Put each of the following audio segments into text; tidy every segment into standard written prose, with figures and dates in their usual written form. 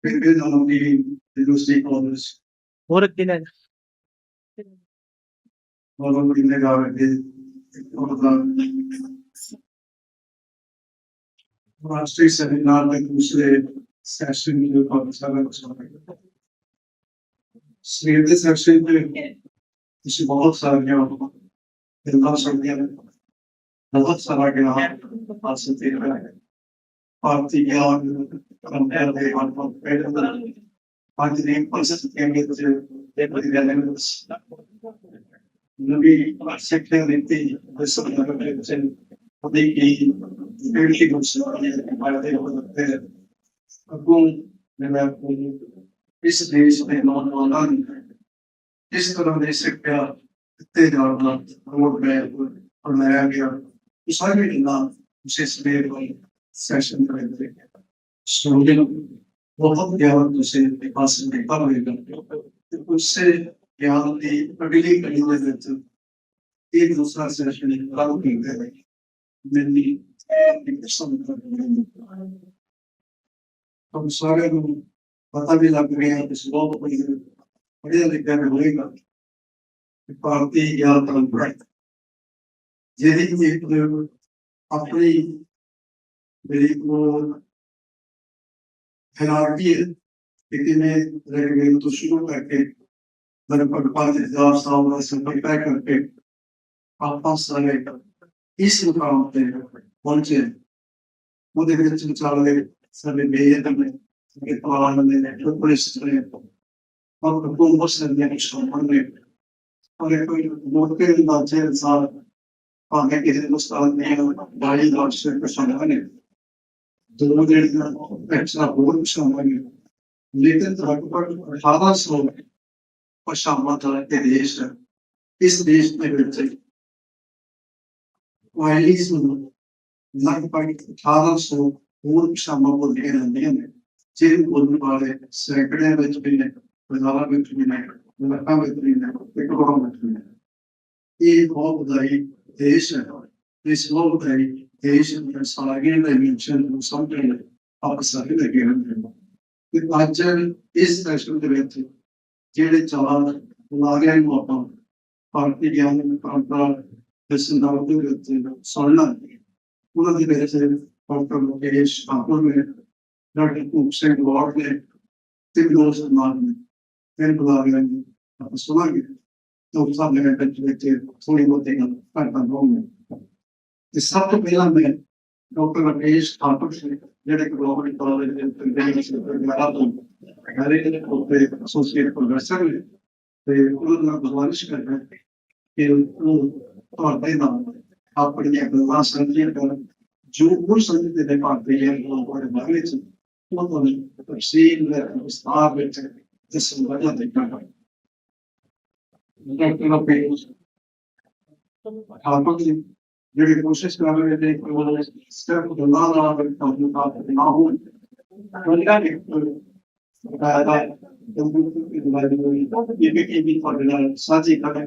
within our meeting, the stakeholders, Or kailan? all over in the government, all of the राष्ट्रीय seminar में दूसरे session में जो पाकिस्तान का स्वीडन सेशन में इसे बहुत सारे जिला समितियां बहुत सारा ज्ञान हासिल कर रहे हैं भारतीय ज्ञान कंपेयर में आज नहीं प्रोसेस करेंगे तो नबी सेक्टर नीति विश्व में देखिए really good story by the other Agum इस देश में नौजवान इस तरह देश का इतने ज्यादा रोड में बनाया गया सारे नाम विशेष में सेशन में स्टूडेंट बहुत ज्ञान उसे पास में पा रहेगा उससे ज्ञान की अगली कड़ी में एक दूसरा सेशन लागू कर मैंने हम सारे पता भी लग रहे हैं इस लोग को बढ़िया लिखा होगा भारतीय ज्ञान परंपरा यदि अपनी मेरी को हिरारकी है लेकिन मैं तो शुरू करके मैंने पढ़ 5,000 से पढ़ा करके आप सारे इस मुकाम पे पहुंचे मुझे भी चाले सभी मेरे में के पालन में पुलिस ने और हुकूमत से ने शामिल ने और कोई मोटे बाजे साल पाने के हिंदुस्तान में बड़ी राष्ट्र के सामने दोनों देश में ऐसा बहुत शामिल लेकिन लगभग 1800 पश्चिम के देश इस देश में बचे लगभग 1800 पूर्व शामिल हैं जिन बोलने वाले सैकड़े में भी हैं हजारों में भी हैं लाखों में भी हैं करोड़ों में भी हैं ये बहुत बड़ी देश है इस बहुत बड़ी देश में सारे डायमेंशन समझने आप सभी लगे हैं कि आज इस सेशन के ਵਿੱਚ ਜਿਹੜੇ ਚਾਰ ਲਾਰਿਆਂ ਨੂੰ ਆਪਾਂ ਭਾਰਤੀ ਗਿਆਨ ਪਰੰਪਰਾ ਦੇ ਸੰਦਰਭ ਦੇ ਵਿੱਚ ਸੁਣਨਾ ਉਹਨਾਂ ਦੇ ਵਿੱਚ ਡਾਕਟਰ ਮੁਕੇਸ਼ ਕਾਪੂਰ ਨੇ ਡਾਕਟਰ ਭੂਪ ਸਿੰਘ ਗੌਰ ਨੇ ਤੇ ਵਿਨੋਦ ਸਨਮਾਨ ਨੇ ਫਿਰ ਬੁਲਾ ਰਹੇ ਨੇ ਆਪਾਂ ਸੁਣਾਂਗੇ ਤਾਂ ਸਭ ਨੇ ਵਿੱਚ ਥੋੜੀ ਬਹੁਤੀ ਗੱਲ ਕਰਦਾ ਰਹੂੰਗਾ ਤੇ ਸਭ ਤੋਂ ਪਹਿਲਾਂ ਮੈਂ ਡਾਕਟਰ ਮੁਕੇਸ਼ ਕਾਪੂਰ ਜੀ ਜਿਹੜੇ ਗਲੋਬਲ ਕਾਲਜ ਦੇ ਇੰਟਰਨੈਸ਼ਨਲ ਤੋਂ हमारे एसोसिएट प्रोफेसर ने ते उन्होंने गुजारिश करना कि वो ਤੁਹਾਡੇ ਨਾਲ ਆਪਣੀਆਂ ਗੱਲਾਂ ਸਾਂਝੀਆਂ ਕਰਨ ਜੋ ਉਹ ਸਮਝਦੇ ਨੇ ਭਾਰਤੀ ਹੈ ਉਹ ਬੜੇ ਬਾਰੇ ਚ ਉਹਨਾਂ ਨੂੰ ਤਫਸੀਲ ਵਿਸਤਾਰ ਵਿੱਚ ਇਸ ਵਜ੍ਹਾ ਦੇ ਕਰਨਾ ਡਾਕਟਰ ਪੇਜ ਆਪਾਂ ਜਿਹੜੀ ਕੋਸ਼ਿਸ਼ ਕਰ ਰਹੇ ਨੇ ਕਿ ਉਹ ਸਿਰਫ ਗੱਲਾਂ ਨਾਲ ਕੰਮ ਨਾ ਹੋਣ ਉਹਨਾਂ ਨੇ ये भी साझी करें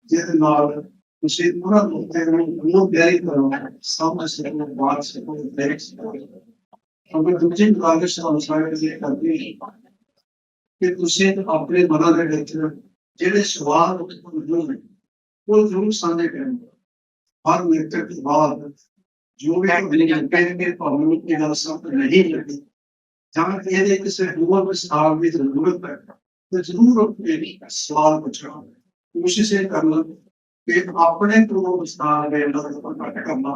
जिसके नाल उसे पूरा लोग तैयारी करो सामने से बात से अगर दूसरी कागज अनुसार ये करते हैं कि उसे अपने मन ਦੇ ਵਿੱਚ ਜਿਹੜੇ ਸਵਾਲ ਉੱਠਦੇ ਨੇ ਉਹ ਜ਼ਰੂਰ ਸਾਂਝੇ ਕरें हर लेक्चर के बाद जो भी कंटेंट के फॉर्मेट की ਗੱਲ समझ नहीं लगी जहाँ ये किसी हुआ विस्तार की जरूरत है तो जरूर मेरी सवाल पूछना कोशिश ये करना कि अपने को विस्तार करना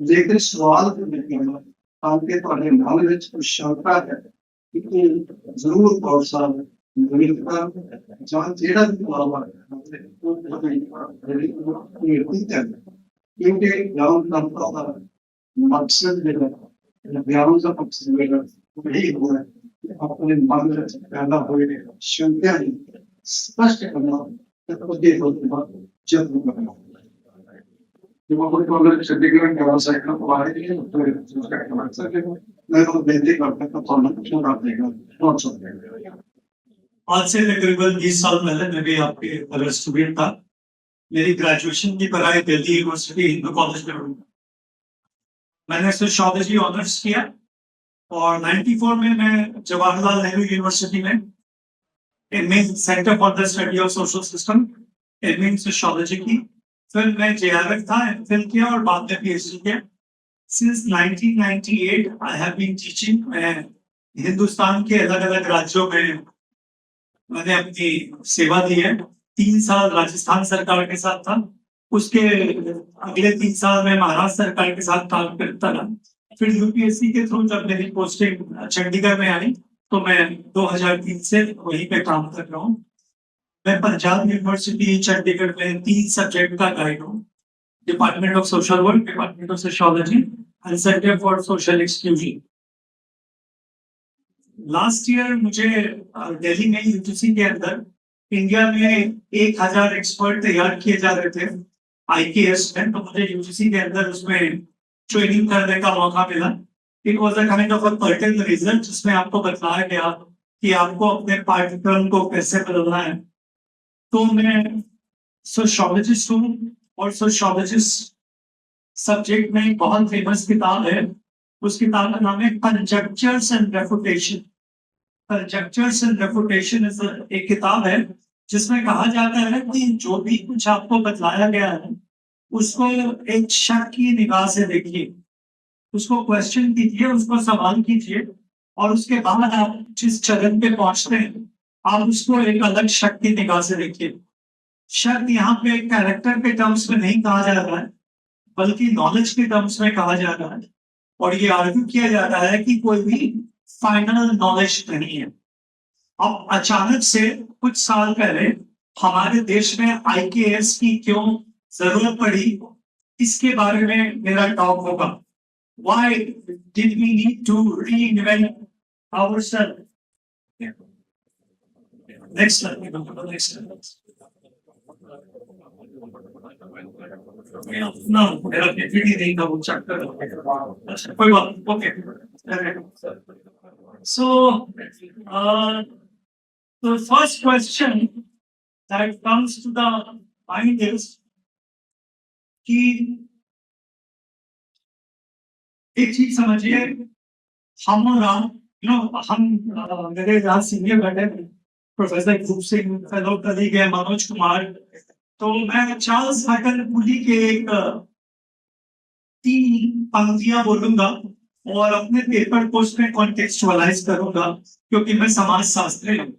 लेकिन सवाल नहीं करना ताकि तुम्हारे मन में कुछ शंका है कि जरूर भरोसा जहाँ जेड़ा भी क्योंकि ज्ञान का मकसद ज्ञान का मकसद वही हुआ अपने मन में पैदा हुए शंका स्पष्ट करना जब करना चंडीगढ़ के व्यवसाय का मैं तो बेनती करता आज से तकरीबन 20 साल पहले मैं भी आपके अगर स्टूडेंट था मेरी ग्रेजुएशन की पढ़ाई दिल्ली यूनिवर्सिटी हिंदू कॉलेज में मैंने इसमें शॉर्टेज ऑनर्स किया और 94 में मैं जवाहरलाल नेहरू यूनिवर्सिटी में MA centre for the study of social system MA in sociology की, फिर मैं जेआरएफ था, एमफिल किया और बाद में पीएचडी किया। Since 1998 I have been teaching. मैं हिंदुस्तान के अलग अलग राज्यों में मैंने अपनी सेवा दी है। 3 साल राजस्थान सरकार के साथ था, उसके अगले 3 साल में महाराष्ट्र सरकार के साथ काम करता रहा। फिर यूपीएससी के थ्रू जब मेरी पोस्टिंग चंडीगढ़ में आई तो मैं 2003 से वहीं पे काम कर रहा हूँ। मैं पंजाब यूनिवर्सिटी चंडीगढ़ में 3 सब्जेक्ट का गाइड हूँ, department of social work, department of sociology and centre for social exclusion. Last year मुझे दिल्ली में यूजीसी के अंदर इंडिया में 1000 एक्सपर्ट तैयार किए जा रहे थे आईकेएस में, तो मुझे यूजीसी के अंदर उसमें ट्रेनिंग करने का मौका मिला। It was a kind of a pattern result जिसमें आपको बताया गया कि आपको अपने पाठ्यक्रम को कैसे बदलना है। तो मैं सोशियोलॉजिस्ट हूँ और सोशियोलॉजिस्ट सब्जेक्ट में एक बहुत फेमस किताब है, उस किताब का नाम है कंजक्चर्स एंड रेफुटेशन। कंजक्चर्स एंड रेफुटेशन एक किताब है जिसमें कहा जाता है कि जो भी कुछ आपको बतलाया गया है उसको एक शक की निगाह से देखिए, उसको क्वेश्चन कीजिए, उसको सवाल कीजिए और उसके बाद आप जिस चरण पे पहुंचते हैं आप उसको एक अलग शक की निगाह से देखिए। शक यहाँ पे कैरेक्टर के टर्म्स में नहीं कहा जा रहा है बल्कि नॉलेज के टर्म्स में कहा जा रहा है, और ये आर्ग्यू किया जा रहा है कि कोई भी फाइनल नॉलेज नहीं है। अब अचानक से कुछ साल पहले हमारे देश में आईकेएस की क्यों जरूरत पड़ी, इसके बारे में मेरा टॉक होगा। Why did we need to reinvent ourselves? Next slide. Next slide. No, मेरा पीपीटी नहीं था, वो चेक करो। कोई बात, okay. So, the first question that comes to the mind is कि एक चीज समझिए, हम और आप, हम मेरे यहाँ सीनियर बैठे प्रोफेसर खूब सिंह, फेलो कलीग है मनोज कुमार, तो मैं चार्ल्स हाइकल पुली के एक 3 पंक्तियां बोलूंगा और अपने पेपर को उसमें कॉन्टेक्चुअलाइज करूंगा क्योंकि मैं समाज शास्त्री हूँ।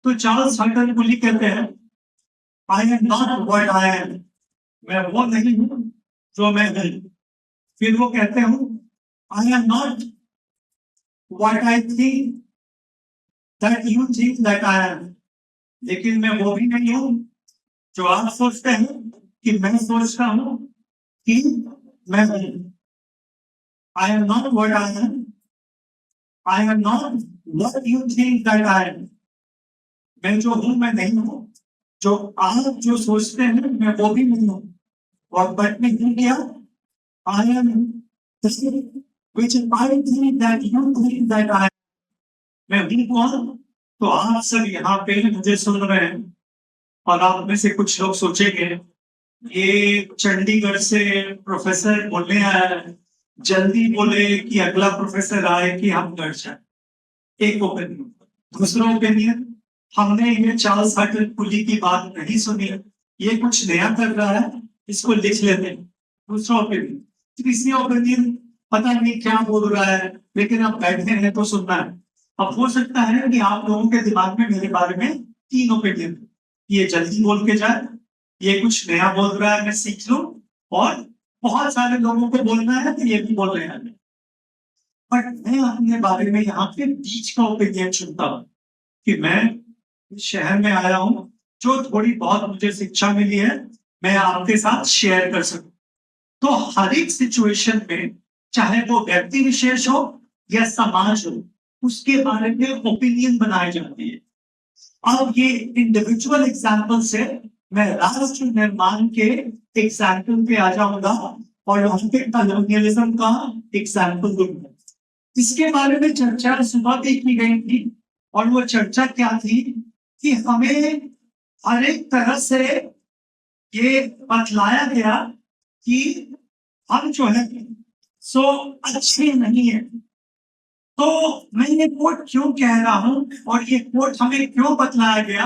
तो चार्ल्स हाइकल पुली कहते हैं, I am not what I am, मैं वो नहीं हूँ जो मैं हूँ। फिर वो कहते हैं, I am not what I think that you think that I am, लेकिन मैं वो भी नहीं हूँ जो आप सोचते हैं कि मैं सोचता हूँ कि मैं हूँ। I am not what I am. I am not what you think that I am. मैं जो हूँ मैं नहीं हूँ, जो आप जो सोचते हैं मैं वो भी नहीं हूँ। और बट में क्या किया, I am which I think that you think that I am. मैं हूँ कौन? तो आप सब यहाँ पे मुझे सुन रहे हैं और आप में से कुछ लोग सोचेंगे ये चंडीगढ़ से प्रोफेसर बोलने आया है, जल्दी बोले कि अगला प्रोफेसर आए कि हम घर जाए। एक ओपिनियन। दूसरा ओपिनियन, हमने ये चार्ल्स हाइकल पुली की बात नहीं सुनी, ये कुछ नया कर रहा है, इसको लिख लेते हैं। दूसरा ओपिनियन। तीसरी ओपिनियन, पता नहीं क्या बोल रहा है लेकिन आप बैठे हैं तो सुनना है। अब हो सकता है कि आप लोगों के दिमाग में मेरे बारे में 3 ओपिनियन, ये जल्दी बोल के जाए, ये कुछ नया बोल रहा है मैं सीख लूं, और बहुत सारे लोगों को बोलना है तो ये भी बोल रहे हैं। बट मैं अपने बारे में यहाँ पे बीच का ओपिनियन चुनता हूँ कि मैं इस शहर में आया हूँ, जो थोड़ी बहुत मुझे शिक्षा मिली है मैं आपके साथ शेयर कर सकूं। तो हर एक सिचुएशन में, चाहे वो व्यक्ति विशेष हो या समाज हो, उसके बारे में ओपिनियन बनाए जाते हैं। अब ये इंडिविजुअल एग्जाम्पल से मैं राष्ट्र निर्माण के एग्जाम्पल पे आ जाऊंगा और वहां पे कॉलोनियलिज्म का एग्जाम्पल दूंगा। इसके बारे में चर्चा सुबह भी की गई थी और वो चर्चा क्या थी कि हमें हर एक तरह से ये बतलाया गया कि हम जो है सो अच्छे नहीं है, तो मैं ये कोट क्यों कह रहा हूं और ये कोट हमें क्यों बतलाया गया,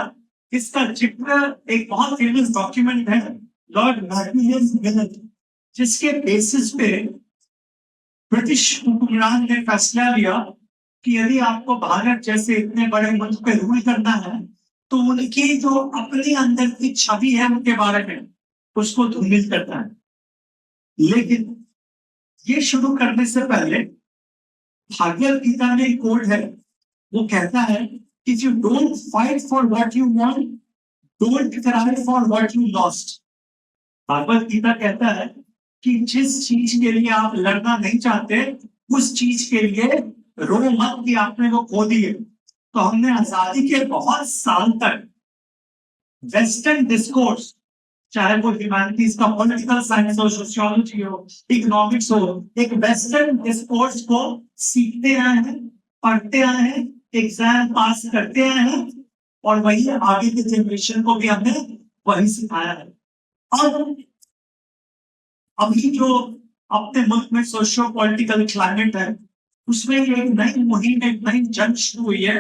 इसका जिक्र एक बहुत फेमस डॉक्यूमेंट है, लॉर्ड मैक्मिलियन मिलर, जिसके बेसिस पे ब्रिटिश हुक्मरान ने फैसला लिया कि यदि आपको भारत जैसे इतने बड़े मुल्क पे रूल करना है तो उनकी जो अपने अंदर की छवि है उनके बारे में उसको धूमिल करना है। लेकिन ये शुरू करने से पहले भागवत गीता में एक कोड है, वो कहता है if you don't fight for what you want, don't cry for what you lost. Bhagavad Gita कहता है कि जिस चीज के लिए आप लड़ना नहीं चाहते उस चीज के लिए रो मत कि आपने वो खो दिए। तो हमने आजादी के बहुत साल तक वेस्टर्न डिस्कोर्स, चाहे वो ह्यूमैनिटीज का पॉलिटिकल साइंस हो, सोशियोलॉजी हो, इकोनॉमिक्स हो, एक वेस्टर्न डिस्कोर्स को सीखते आए हैं, पढ़ते आए हैं, एग्जाम पास करते आए हैं और वही आगे की जनरेशन को भी हमने वही सिखाया है। और अभी जो अपने मुल्क में सोशियो पॉलिटिकल क्लाइमेट है उसमें एक नई मुहिम, एक नई जंग शुरू हुई है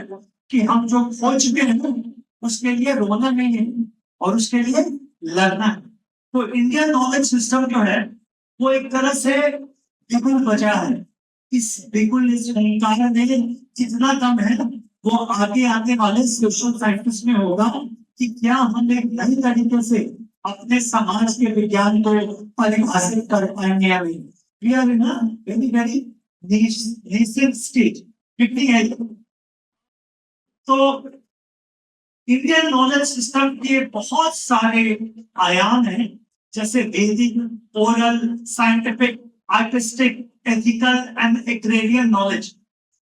कि हम जो खो चुके हैं उसके लिए रोना नहीं है और उसके लिए लड़ना है। तो इंडियन नॉलेज सिस्टम जो है वो एक तरह से बिगुल बजा है। इस बिगुल, इस हुंकारा में कितना दम है वो आगे आने वाले सोशल साइंटिस्ट में होगा कि क्या हम एक नई तरीके से अपने समाज के विज्ञान को परिभाषित कर पाएंगे या नहीं। We are in a very very nascent stage, beginning है। तो इंडियन नॉलेज सिस्टम के बहुत सारे आयाम हैं, जैसे वैदिक, oral, scientific, artistic, ethical and agrarian knowledge.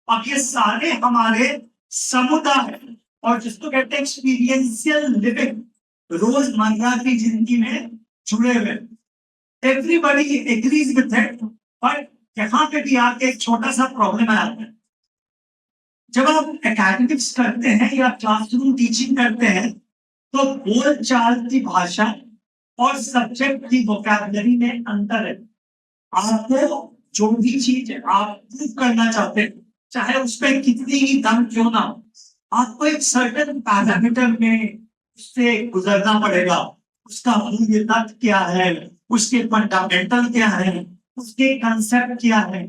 अब ये सारे हमारे समुदाय और जिसको कहते हैं एक्सपीरियंशियल लिविंग, रोजमर्रा की जिंदगी में जुड़े हुए। Everybody agrees with it, but यहाँ पे भी आके एक छोटा सा प्रॉब्लम आता है। जब आप एकेडमिक्स करते हैं या क्लासरूम टीचिंग करते हैं तो बोल चाल की भाषा और सब्जेक्ट की वोकैबुलरी में अंतर है। आपको जो भी चीज आप प्रूव करना चाहते हैं, चाहे उसपे कितनी ही दम क्यों ना हो, आपको एक सर्टेन पैरामीटर में उससे गुजरना पड़ेगा। उसका मूल्य तत्व क्या है, उसके फंडामेंटल क्या है, उसके कंसेप्ट क्या है।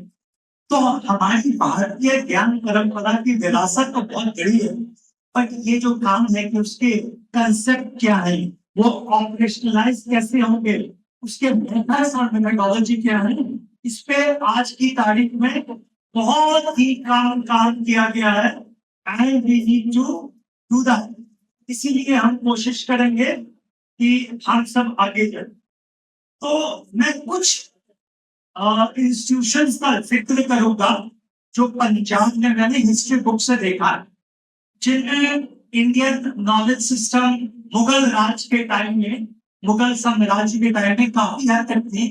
तो हमारी भारतीय ज्ञान परंपरा की विरासत तो बहुत बड़ी है, पर ये जो काम है कि उसके कंसेप्ट क्या है, वो ऑपरेशनलाइज कैसे होंगे, उसके मेथड्स और मेथोडोलॉजी क्या है, इस पे आज की तारीख में बहुत ही काम किया गया है and we need to do that. इसीलिए हम कोशिश करेंगे कि हम सब आगे जाए। तो मैं कुछ इंस्टीट्यूशंस का जिक्र करूंगा जो पंजाब में मैंने हिस्ट्री बुक से देखा है, जिनमें इंडियन नॉलेज सिस्टम मुगल राज के टाइम में, मुगल साम्राज्य के टाइम में काफी हद तक थी,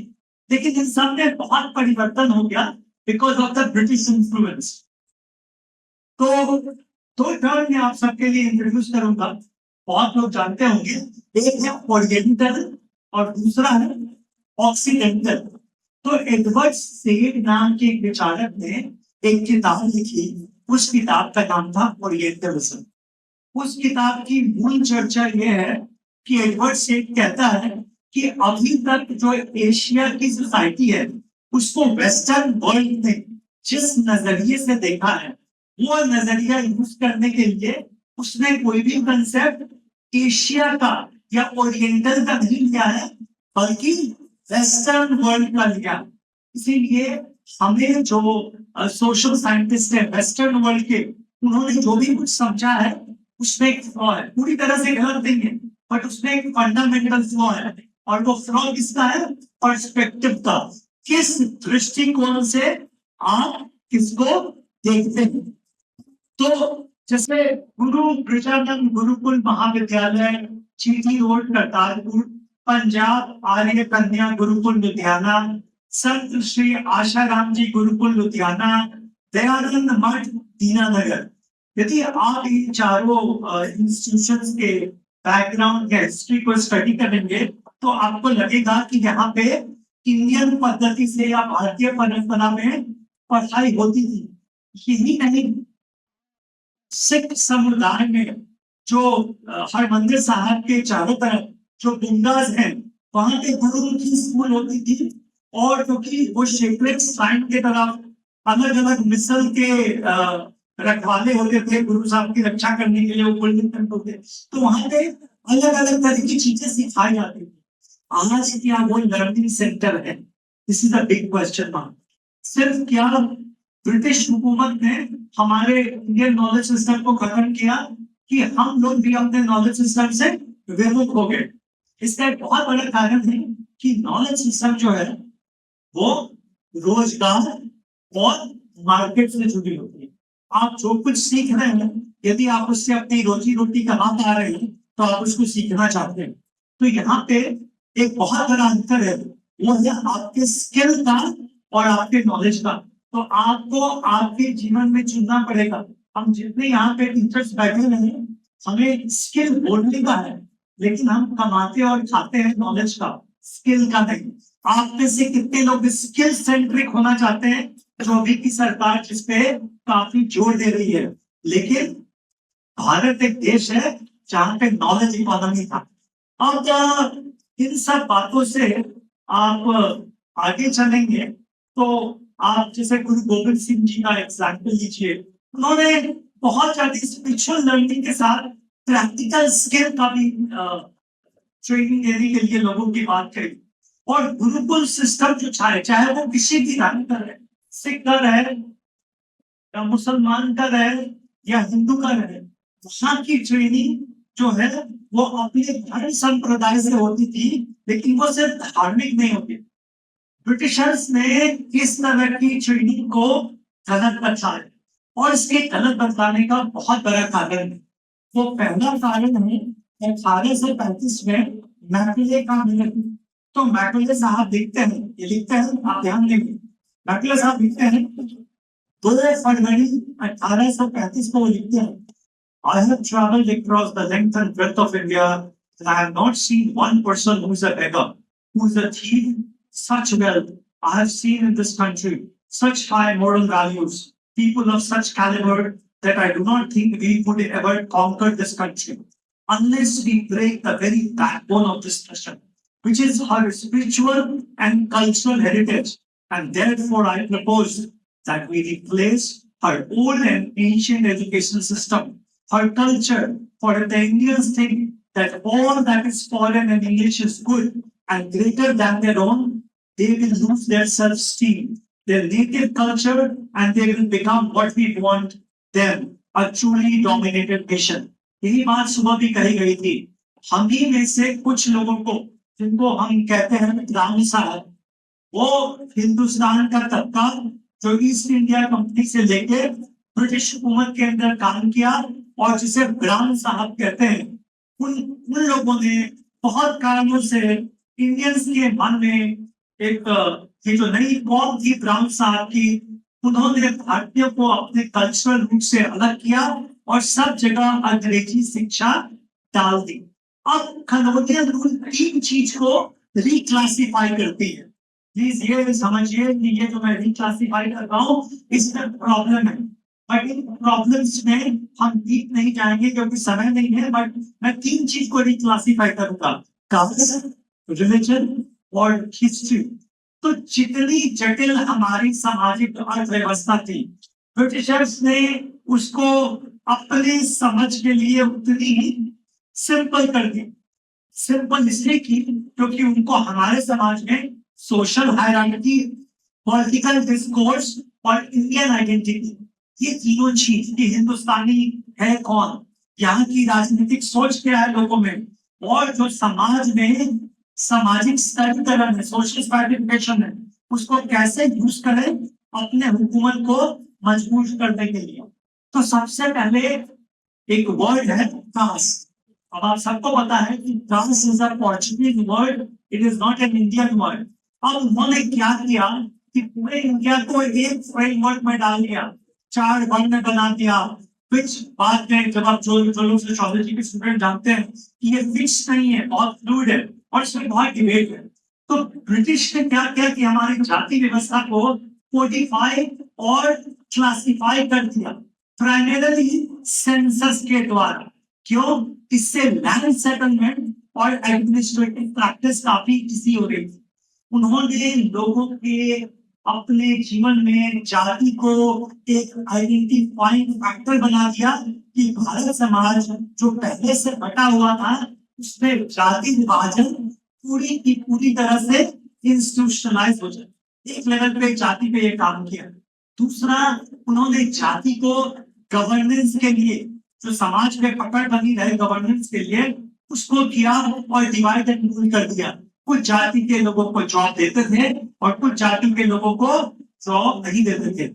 लेकिन इन सब में बहुत परिवर्तन हो गया because of the British influence. तो दो टर्म मैं आप सबके लिए इंट्रोड्यूस करूंगा, बहुत लोग जानते होंगे। एक है ओरिएंटल और दूसरा है ऑक्सीडेंटल। तो एडवर्ड सेड नाम के एक विचारक ने एक किताब लिखी, उस किताब का नाम था ओरिएंटलिज्म। उस किताब की मूल चर्चा यह है कि एडवर्ड सेड कहता है कि अभी तक जो एशिया की सोसाइटी है उसको वेस्टर्न वर्ल्ड ने जिस नजरिए से देखा है वो नजरिया यूज करने के लिए उसने कोई भी कंसेप्ट एशिया का या ओरिएंटल का नहीं लिया है, बल्कि वेस्टर्न वर्ल्ड का लिया। इसीलिए हमें जो सोशल साइंटिस्ट है वेस्टर्न वर्ल्ड के, उन्होंने जो भी कुछ समझा है उसमें एक फ्लॉ है, पूरी तरह से गलत नहीं है, बट उसमें एक फंडामेंटल फ्लॉ है। और वो फ्लॉ किसका है? पर्सपेक्टिव का। किस दृष्टिकोण से आप किसको देखते हैं। तो जैसे गुरु ब्रजानंद गुरुकुल महाविद्यालय, चीटी रोड, करतारपुर, पंजाब आर्य कन्या गुरुकुल लुधियाना, संत श्री आशाराम जी गुरुकुल लुधियाना, दयानंद मठ दीनानगर। यदि आप इन चारों इंस्टीट्यूशंस के बैकग्राउंड या हिस्ट्री को स्टडी करेंगे तो आपको लगेगा कि यहाँ पे इंडियन पद्धति से या भारतीय परंपरा में पढ़ाई होती थी। यही नहीं, सिख समुदाय में जो हरमंदिर साहब के चारों तरफ जो गुंडाज हैं, वहां पे गुरु की स्कूल होती थी, और क्योंकि वो सेक्रेट साइंट के तरफ अलग अलग मिसल के रखवाले होते थे, गुरु साहब की रक्षा करने के लिए वो गोल्डन टेम्पल थे, तो वहां पे अलग अलग तरह की चीजें सिखाई जाती थी। आज क्या वो लर्निंग सेंटर है? This is a big question mark. सिर्फ क्या ब्रिटिश हुकूमत ने हमारे इंडियन नॉलेज सिस्टम को खत्म किया कि हम लोग भी अपने नॉलेज सिस्टम से विमुख हो गए? इसका एक बहुत बड़ा कारण है कि नॉलेज सिस्टम जो है वो रोजगार और मार्केट से जुड़ी होती है। आप जो कुछ सीख रहे हैं, यदि आप उससे अपनी रोजी रोटी कमा पा रहे हैं, तो आप उसको सीखना चाहते हैं। तो यहाँ पे एक बहुत बड़ा अंतर है, वो है आपके स्किल का और आपके नॉलेज का। तो आपको आपके जीवन में चुनना पड़ेगा। हम जितने यहाँ पे टीचर्स बैठे हुए हैं, हमें स्किल बोलने का है, लेकिन हम कमाते और खाते हैं नॉलेज का, स्किल का नहीं। आप में से कितने लोग स्किल सेंट्रिक होना चाहते हैं, जो अभी की सरकार जिसपे काफी जोर दे रही है? लेकिन भारत एक देश है जहां पे नॉलेज इकोनॉमी था। अब इन सब बातों से आप आगे चलेंगे तो आप जैसे गुरु गोविंद सिंह जी का एग्जाम्पल लीजिए, उन्होंने बहुत ज्यादा स्पिरिचुअल लर्निंग के साथ प्रैक्टिकल स्किल का भी ट्रेनिंग देने के लिए लोगों की बात करी। और गुरुकुल सिस्टम जो चाहे वो किसी भी धर्म का रहे, सिख का रहे या मुसलमान का रहे या हिंदू का रहे, वहां की ट्रेनिंग जो है वो अपने धर्म संप्रदाय से होती थी, लेकिन वो सिर्फ धार्मिक नहीं होती। ब्रिटिशर्स ने इस तरह की ट्रेनिंग को गलत बताया, और इसके गलत बताने का बहुत बड़ा कारण है। वो पहला कारण है 1835 में मैकले का मिलन। तो मैकले साहब लिखते हैं, ये लिखते हैं, आप ध्यान देंगे, मैकले साहब लिखते हैं 2 फरवरी 1835 को लिखते हैं, I have traveled across the length and breadth of India, and I have not seen one person who is a beggar, who is a thief. Such wealth I have seen in this country, such high moral values, people of such caliber, that I do not think we would ever conquer this country unless we break the very backbone of this nation, which is her spiritual and cultural heritage. And therefore I propose that we replace her old and ancient education system, her culture, for the Indians think that all that is foreign and English is good and greater than their own, they will lose their self-esteem, their native culture, and they will become what we want them, a truly dominated nation. यही बात सुबह भी कही गई थी। हम ही में से कुछ लोगों को, जिनको हम कहते हैं ब्राह्मण साहब, वो हिंदुस्तान का तबका जो ईस्ट इंडिया कंपनी से लेके ब्रिटिश हुकूमत के अंदर काम किया, और जिसे ब्राह्मण साहब कहते हैं, उन लोगों ने बहुत कारणों से इंडियंस के मन में एक ये जो नई कौम थी ब्राह्मण साहब की, उन्होंने भारतीयों को अपने कल्चरल रूप से अलग किया और सब जगह अंग्रेजी शिक्षा डाल दी। अब कॉलोनियल रूल 3 चीज को रिक्लासिफाई करती है। प्लीज ये समझिए कि ये जो मैं रिक्लासिफाई कर रहा हूँ, इसमें प्रॉब्लम है, बट इन प्रॉब्लम्स में हम डीप नहीं जाएंगे क्योंकि समय नहीं है। बट मैं 3 चीज को रिक्लासिफाई करूंगा, कल्चर, रिलीजन और हिस्ट्री। तो जितनी जटिल हमारी सामाजिक अर्थव्यवस्था थी, ब्रिटिशर्स ने उसको अपने समझ के लिए उतनी सिंपल कर दी। सिंपल इसलिए की क्योंकि उनको हमारे समाज में सोशल हायरार्की, पॉलिटिकल डिस्कोर्स और इंडियन आइडेंटिटी, ये तीनों चीज कि हिंदुस्तानी है कौन, यहाँ की राजनीतिक सोच क्या है लोगों में, और जो समाज में सामाजिक स्तरीकरण है, सोशल स्ट्रैटिफिकेशन है, उसको कैसे यूज करें अपने हुकूमत को मजबूत करने के लिए। तो सबसे पहले एक वर्ड है कास्ट। अब आप सबको पता है कि caste is a Portuguese word, it is not an Indian word. अब उन्होंने क्या किया कि पूरे इंडिया को एक फ्रेमवर्क में डाल दिया, 4 वर्ण बना दिया, विच बाद में जब आप जो लोग सोशियोलॉजी के स्टूडेंट जानते हैं कि ये फिक्स नहीं है, बहुत फ्लूइड है और इसमें बहुत डिबेट है। तो ब्रिटिश ने क्या किया कि हमारी जाति व्यवस्था को कोडिफाई और क्लासिफाई कर दिया प्राइमरीली सेंसस के द्वारा। क्यों? इससे लैंड सेटलमेंट और एडमिनिस्ट्रेटिव प्रैक्टिस काफी इजी हो रही थी। उन्होंने लोगों के अपने जीवन में जाति को एक आइडेंटिफाइंग फैक्टर बना दिया कि भारत समाज जो पहले से बटा हुआ था उसमें जाति विभाजन पूरी की पूरी तरह से इंस्टीट्यूशनलाइज हो जाए। एक लेवल पे जाति पे ये काम किया। दूसरा, उन्होंने जाति को गवर्नेंस के लिए, जो समाज में पकड़ बनी रहे गवर्नेंस के लिए, उसको किया और डिवाइड एंड रूल कर दिया। कुछ जाति के लोगों को जॉब देते थे और कुछ जाति के लोगों को जॉब नहीं देते थे।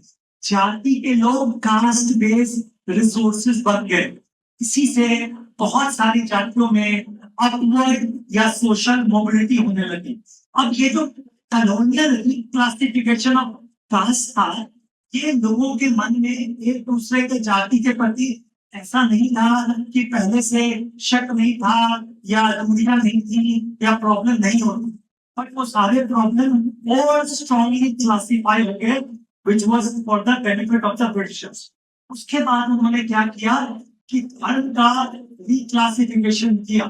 जाति के लोग कास्ट बेस्ड रिसोर्सेज बन गए। इसी से बहुत सारी जातियों में अपवर्ड या सोशल मोबिलिटी होने लगी। अब ये जो कॉलोनियल क्लासिफिकेशन ऑफ कास्ट था, ये लोगों के मन में एक दूसरे के जाति के प्रति ऐसा नहीं था कि पहले से शक नहीं था या दूरियां नहीं थी या प्रॉब्लम नहीं होती, बट वो सारे प्रॉब्लम और स्ट्रांगली क्लासिफाई हो गए, which was for the benefit of the Britishers. उसके बाद उन्होंने क्या किया कि धर्म का रिक्लासिफिकेशन किया।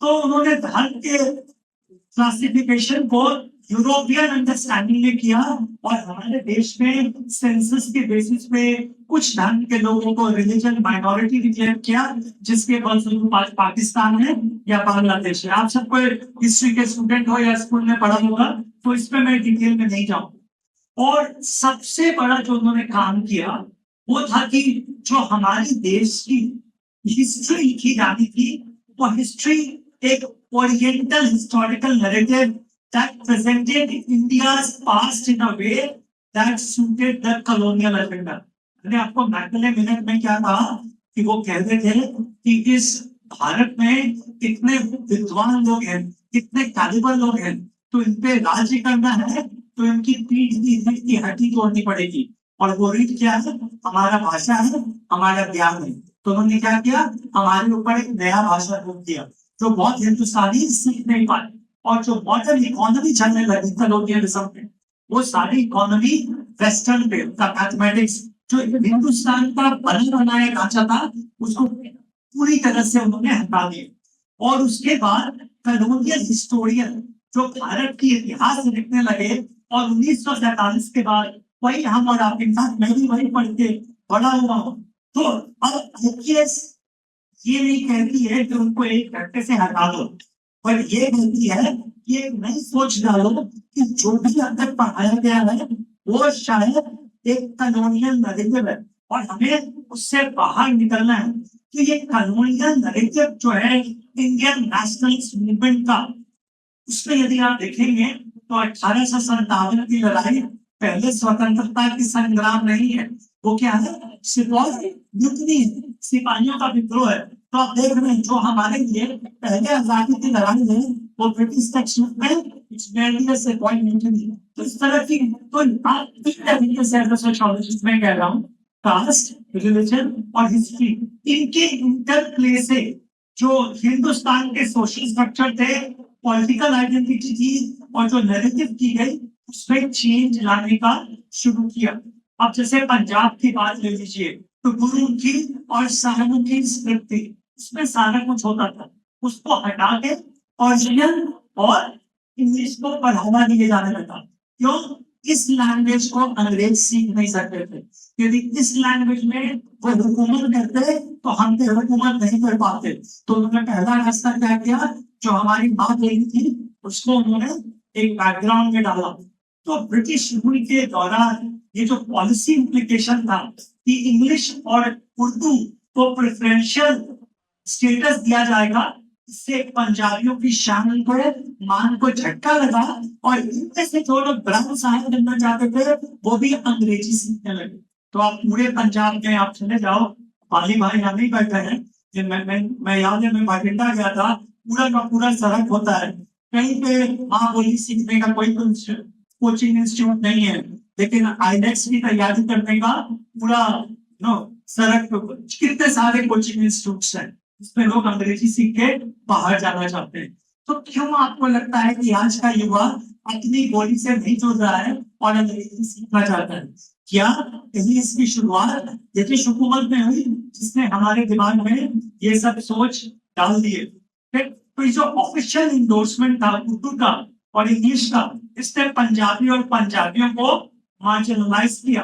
तो उन्होंने धर्म के क्लासिफिकेशन को यूरोपियन अंडरस्टैंडिंग में किया और हमारे देश में सेंसस के बेसिस पे कुछ धर्म के लोगों को रिलीजन माइनॉरिटी डिक्लेयर किया, जिसके फलस्वरूप आज पाकिस्तान है या बांग्लादेश है। आप सबको हिस्ट्री के स्टूडेंट हो या स्कूल में पढ़ा होगा, तो इसमें मैं डिटेल में नहीं जाऊँ। और सबसे बड़ा जो उन्होंने काम किया वो था कि जो हमारी देश की हिस्ट्री लिखी जाती थी, वो हिस्ट्री एक oriental historical narrative that presented India's past in a way that suited the colonial agenda। मैंने आपको मैकले मिनट में क्या कहा कि वो कहते थे कि इस भारत में इतने विद्वान लोग हैं, इतने कैलिबर लोग हैं, तो इन पे राज्य करना है तो इनकी पीठ की हड्डी तोड़नी पड़ेगी। और वो रीत क्या है? हमारा भाषा है, हमारा ज्ञान है। तो उन्होंने क्या किया? हमारे ऊपर एक नया भाषा रोक दिया जो बहुत हिंदुस्तानी सीख नहीं पाए। और जो मॉडर्न इकोनॉमी चलने लगी कॉलोनियलिज्म में, वो सारी इकोनॉमी वेस्टर्न पे का मैथमेटिक्स, जो हिंदुस्तान का बना बनाया ढांचा था, उसको पूरी तरह से उन्होंने हटा दिया। और उसके बाद कॉलोनियल हिस्टोरियन जो भारत की इतिहास लिखने लगे, और 1947 के बाद वही हम और आप, इनफैक्ट मैं भी वही पढ़ के बड़ा हुआ हूँ। तो अब ये नहीं कहती है कि उनको एक घंटे से हटा दो, पर ये कहती है कि एक नई सोच डालो कि जो भी अब तक पढ़ाया गया है वो शायद एक कॉलोनियल नैरेटिव है और हमें उससे बाहर निकलना है। कि ये कॉलोनियल नैरेटिव जो है इंडियन नेशनलिस्ट मूवमेंट का, उसमें यदि आप देखेंगे तो 1857 की लड़ाई पहले स्वतंत्रता की संग्राम नहीं है, वो क्या है? सिपाहियों का विद्रोह है। तो आप देख रहे हैं जो हमारे लिए पहले आजादी की लड़ाई है वो ब्रिटिश टेक्स्ट में से पॉइंट नहीं थी। तो इस तरह की तो तरीके से मैं कह रहा हूँ, कास्ट, रिलीजन और हिस्ट्री, इनके इंटरप्ले से जो हिंदुस्तान के सोशल स्ट्रक्चर थे, पॉलिटिकल आइडेंटिटी थी और जो नैरेटिव की गई, उसमें चेंज लाने का शुरू किया। अब जैसे पंजाब की बात ले लीजिए, तो गुरुमुखी और सहमुखी स्क्रिप्ट थी, उसमें सारा कुछ होता था, उसको हटा के ओरिजिनल और इंग्लिश को बढ़ावा दिए जाने लगा। क्यों? इस लैंग्वेज को अंग्रेज सीख नहीं सकते थे। यदि इस लैंग्वेज में वो हुकूमत करते तो हम पे हुकूमत नहीं कर पाते। तो उन्होंने पहला रास्ता क्या किया? जो हमारी माँ बोली थी उसको उन्होंने एक बैकग्राउंड में डाला। तो ब्रिटिश रूल के दौरान ये जो पॉलिसी इम्प्लीकेशन था कि इंग्लिश और उर्दू को प्रेफरेंशियल स्टेटस दिया जाएगा, इससे पंजाबियों की शान को, मान को झटका लगा और इनमें से जो लोग ब्राह्मण साहब बनना चाहते थे वो भी अंग्रेजी सीखने लगे। तो आप पूरे पंजाब में आप चले जाओ, पाली भाई यहाँ नहीं बैठे हैं, मैं याद है मैं बठिंडा गया था, पूरा का पूरा सड़क होता है, कहीं पे माँ बोली सीखने का कोई कोचिंग इंस्टीट्यूट नहीं है, लेकिन आईलेट्स की तैयारी करने का पूरा सड़क कितने सारे कोचिंग इंस्टीट्यूट्स हैं, इसमें लोग अंग्रेजी सीख के बाहर जाना चाहते हैं। तो क्यों आपको लगता है कि आज का युवा अपनी बोली से नहीं जुड़ रहा है? और अंग्रेजी सीखना चाहता है। क्या इंग्लिश की शुरुआत ब्रिटिश हुकूमत में हुई जिसने हमारे दिमाग में ये सब सोच डाल दिए। तो ये जो ऑफिशियल इंडोर्समेंट था उर्दू का और इंग्लिश का, इसने पंजाबी और पंजाबियों को मार्जिनलाइज किया।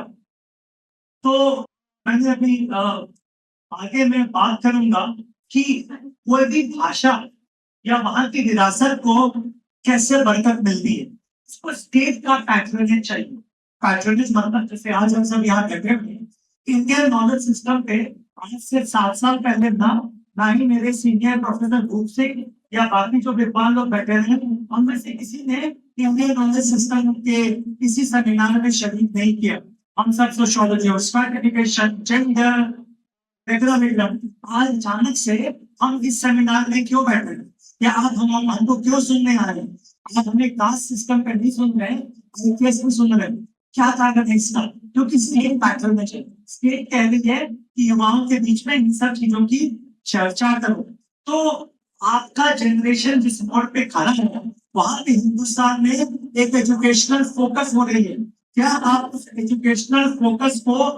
तो मैंने अभी आगे मैं बात करूंगा कि कोई भी भाषा या वहां की विरासत को कैसे बरकत मिलती है। इसको स्टेट का पैट्रोनेज चाहिए। पैट्रोनेज मतलब जैसे आज हम सब यहाँ बैठे हुए हैं, इंडियन नॉलेज सिस्टम पे आज से 7 साल पहले ना ही मेरे सीनियर प्रोफेसर भूप सिंह या बाकी जो विद्वान लोग बैठे हैं उनमें से किसी ने इंडियन नॉलेज सिस्टम के किसी सेमिनार में शरीक नहीं किया। हम सब सोशियोलॉजी और स्ट्रैटिफिकेशन जेंडर आज अचानक से हम इस सेमिनार में क्यों बैठे हैं या आज हम हमको क्यों सुनने आ रहे हैं? आज हमें कास्ट सिस्टम पे नहीं सुन रहे हैं, सुन रहे हैं। क्या ताकत है इसका? क्योंकि स्टेट पैटर्न में चाहिए। स्टेट कह रही है कि युवाओं के बीच में इन सब चीजों की चर्चा करो। तो आपका जनरेशन जिस मोड पे खड़ा है वहां पे हिंदुस्तान में एक एजुकेशनल फोकस हो रही है। क्या आप उस एजुकेशनल फोकस को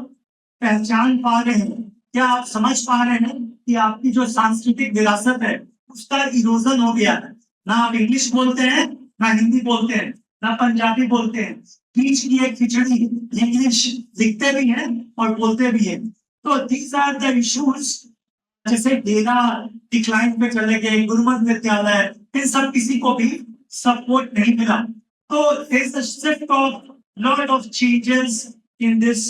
पहचान पा रहे हैं? क्या आप समझ पा रहे हैं कि आपकी जो सांस्कृतिक विरासत है उसका इरोजन हो गया है? ना आप इंग्लिश बोलते हैं, ना हिंदी बोलते हैं, ना पंजाबी बोलते हैं। बीच की एक खिचड़ी इंग्लिश लिखते भी हैं और बोलते भी हैं। तो दीज आर द इश्यूज। जैसे डेरा डिक्लाइन पे चले गए, गुरुमत विद्यालय, इन सब किसी को भी सपोर्ट नहीं मिला। तो there is a shift of lot of changes in this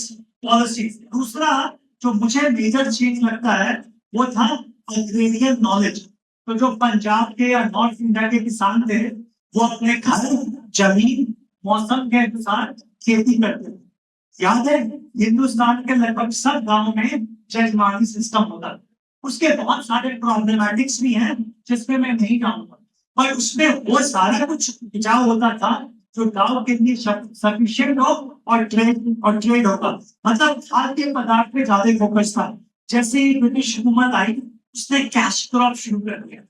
policy। दूसरा जो मुझे मेजर चेंज लगता है वो था अग्रेरियन नॉलेज। तो जो पंजाब के या नॉर्थ इंडिया के किसान थे वो अपने घर, जमीन, मौसम के अनुसार खेती करते थे। याद है हिंदुस्तान के लगभग सब गांवों में जजमानी सिस्टम होता है। उसके बहुत सारे प्रॉब्लमेटिक्स भी हैं जिसमें मैं नहीं जाऊंगा, पर उसमें वो सारा कुछ खिंचाव होता था जो गांव के लिए सफिशिएंट हो और ट्रेड होगा। मतलब खाद्य पदार्थ पे ज्यादा फोकस था। जैसे ही ब्रिटिश हुकूमत आई उसने कैश क्रॉप शुरू कर दिया।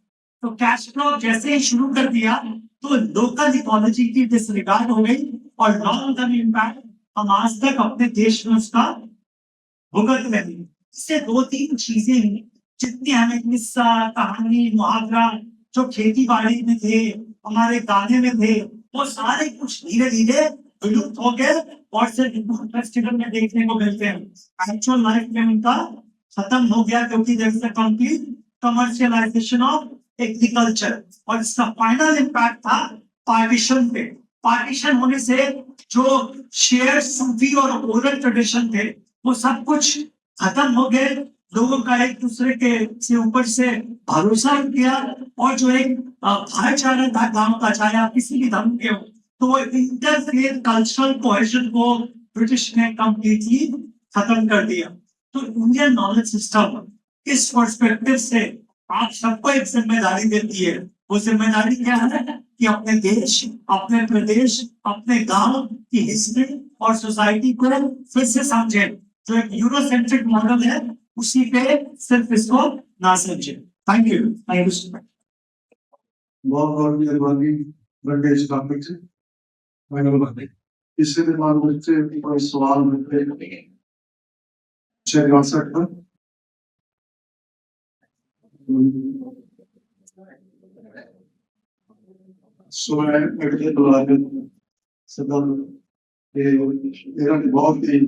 तो कैश क्रॉप जैसे ही शुरू कर दिया तो लोकल इकोलॉजी की डिसरिगार्ड हो गई और लॉन्ग टर्म इम्पैक्ट हम आज तक अपने देश में उसका भुगत रहे। इससे 2-3 चीजें जितनी हमें किस्सा, कहानी, मुहावरा जो खेती बाड़ी में थे, हमारे गाने में थे, वो सारे कुछ धीरे धीरे विलुप्त हो गए और सिर्फ फेस्टिवल में देखने को मिलते हैं। एक्चुअल लाइफ में उनका खत्म हो गया क्योंकि there is a complete commercialisation of agriculture. और इसका फाइनल इम्पैक्ट था पार्टीशन पे। पार्टीशन होने से जो शेयर, सूफी और ओरल ट्रेडिशन थे वो सब कुछ खत्म हो गए। लोगों का एक दूसरे के से ऊपर से भरोसा किया और जो एक भाईचारा था गांव का, चाहे आप किसी भी धर्म के हो, तो इंटरफेथ कल्चरल कोहेजन को ब्रिटिश ने कंप्लीटली खत्म कर दिया। तो इंडियन नॉलेज सिस्टम इस पर्सपेक्टिव से आप सबको एक जिम्मेदारी देती है। वो जिम्मेदारी क्या है कि अपने देश, अपने प्रदेश, अपने गांव की हिस्ट्री और सोसाइटी को फिर से समझे। जो एक यूरोसेंट्रिक मॉडल है उसी पे सिर्फ इसको ना समझे। Thank you so much. बहुत मेहरबानी ब्रिटिश टॉपिक से। इससे मालूम से कोई सवाल मिलते शेयर कर सकता। मैं अगले बुलाने सदन मेरा बहुत ही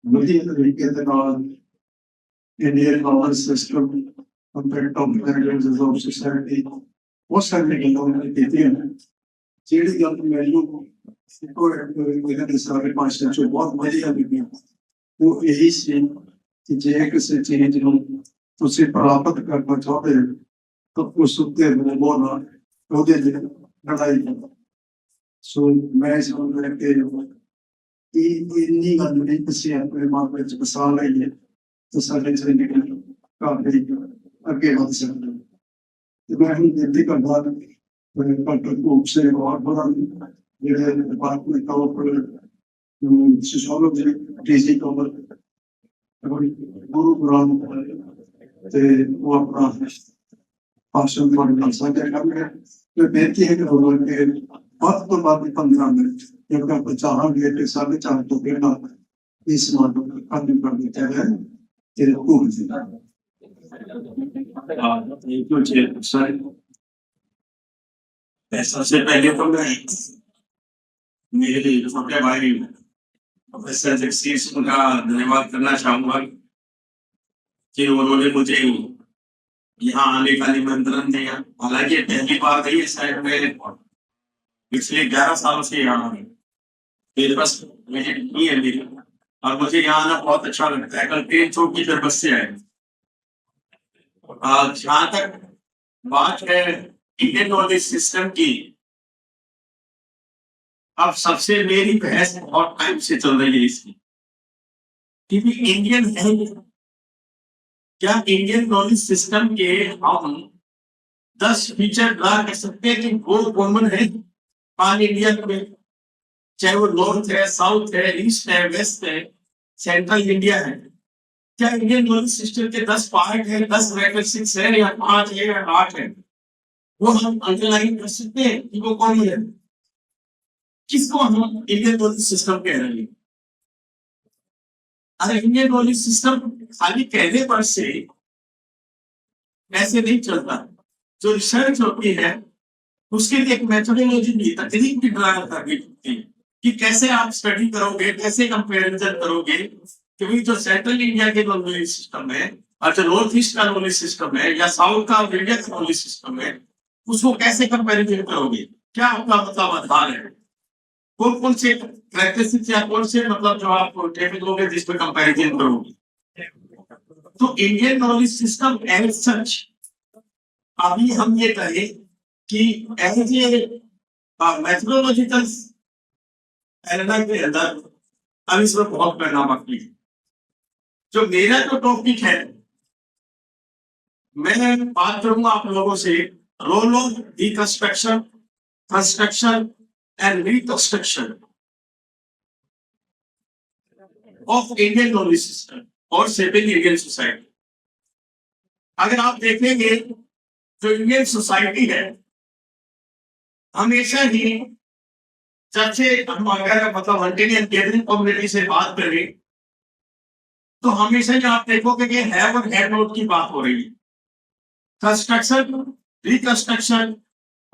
बढ़िया तरीके से Indian knowledge system compare of languages of society वो सारे लोग देते हैं ਜਿਹੜੀ ਗੱਲ ਮੈਨੂੰ सारे भाषा जो बहुत बढ़िया लगी वो यही ਸੀ कि जे किसी चीज ਨੂੰ ਤੁਸੀਂ ਪ੍ਰਾਪਤ ਕਰਨਾ ਚਾਹते हो तो उस ਉੱਤੇ ਬੋਲਣਾ ਉਹਦੇ ਲਈ ਲੜਾਈ ਕਰਨਾ। ਸੋ ਮੈਂ ਸਮਝ ਰਿਹਾ ਕਿ ਇੰਨੀ ਗੱਲ ਨਹੀਂ ਤੁਸੀਂ ਆਪਣੇ ਮਨ ਵਿੱਚ ਵਸਾ ਲਈ ਹੈ तो सारे ਜ਼ਿੰਦਗੀ ਕਾਫੀ ਅੱਗੇ ਵਧ ਸਕਦੇ ਹੋ। ਤੇ ਮੈਂ ਹੁਣ ਬੇਨਤੀ ਕਰਦਾ डॉक्टर भूप से और बड़ा ਜਿਹੜੇ department of sociology TC cover Gurugram ਤੇ ਉਹ ਆਪਣਾ ਭਾਸ਼ਣ ਤੁਹਾਡੇ ਨਾਲ ਸਾਂਝਾ ਕਰਨਗੇ। ਤੇ ਬੇਨਤੀ ਹੈ ਕਿ ਉਹਨਾਂ ਦੇ वक्त तो बाद 15 मिनट क्योंकि आप चाहेंगे कि 4:30 तो बिना इस मॉडल का काम कर देते हैं तेरे को सबसे पहले तो मैं मेरे छोटे भाई प्रोफेसर जगसीश का धन्यवाद करना चाहूंगा कि उन्होंने मुझे यहाँ आने का निमंत्रण दिया। हालांकि पहली बार नहीं है, शायद मैं पिछले 11 सालों से यहाँ हूँ। मेरे पास विजिट नहीं है मेरी, और मुझे यहाँ आना बहुत अच्छा लगता है। कल ट्रेन चौकी फिर बस से आए। जहाँ तक बात है इंडियन नॉलेज सिस्टम की, अब सबसे मेरी बहस बहुत टाइम से चल रही है इसकी, क्योंकि इंडियन है क्या, इंडियन नॉलेज सिस्टम के हम 10 फीचर ड्रा कर सकते हैं कि वो कॉमन है पान इंडिया में, चाहे वो नॉर्थ है, साउथ है, ईस्ट है, वेस्ट है, सेंट्रल इंडिया है। क्या इंडियन नॉलेज सिस्टम के 10 पार्ट है, 10 रेफरेंसेस है, या 5 है या 8 है, वो हम अंडरलाइन कर सकते हैं कि वो कौन है, किसको हम इंडियन नॉलेज सिस्टम कह रहे हैं। अरे इंडियन नॉलेज सिस्टम खाली कहने पर से ऐसे नहीं चलता। जो रिसर्च होती है उसके लिए एक मेथोडोलॉजी भी, तकनीक भी ड्रा करनी होती है कि कैसे आप स्टडी करोगे, कैसे कंपैरिजन करोगे कि भाई जो सेंट्रल इंडिया के नॉलेज सिस्टम है और जो नॉर्थ ईस्ट का नॉलेज सिस्टम है या साउथ का इंडिया का नॉलेज सिस्टम है, उसको कैसे कंपैरिजन करोगे, क्या आपका मतलब आधार है, कौन कौन से प्रैक्टिस या कौन से मतलब जो आप टेक्निक लोगे जिसमें कंपैरिजन करोगे। तो Indian knowledge system as such, अभी हम ये कहें कि एज ए मैथोडोलॉजिकल एरेना के अंदर अब इसमें बहुत करना बाकी है। जो मेरा जो टॉपिक है, मैं बात करूंगा आप लोगों से role of reconstruction, construction and reconstruction of Indian knowledge system और शेपिंग इंडियन सोसाइटी। अगर आप देखेंगे जो इंडियन सोसाइटी है, हमेशा ही जैसे हम अगर मतलब हंटिंग एंड गैदरिंग कम्युनिटी से बात करें तो हमेशा ही आप देखोगे कि हैव और हैव नॉट की बात हो रही है। कंस्ट्रक्शन, रिकंस्ट्रक्शन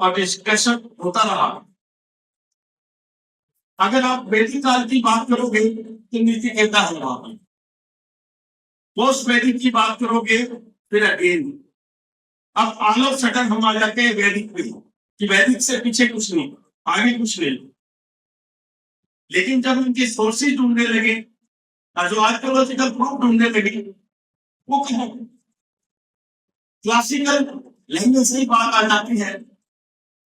और डिस्कशन होता रहा। अगर आप वैदिक काल की बात करोगे तो नीति कहता है वहां पर, पोस्ट वैदिक की बात करोगे फिर अगेन। अब ऑल ऑफ सडन हम आ जाते हैं वैदिक में कि वैदिक से पीछे कुछ नहीं, आगे कुछ नहीं। लेकिन जब उनके सोर्सेज ढूंढने लगे और जो आर्कियोलॉजिकल प्रूफ ढूंढने लगे, वो क्या क्लासिकल लैंग्वेज से ही बात आ जाती है।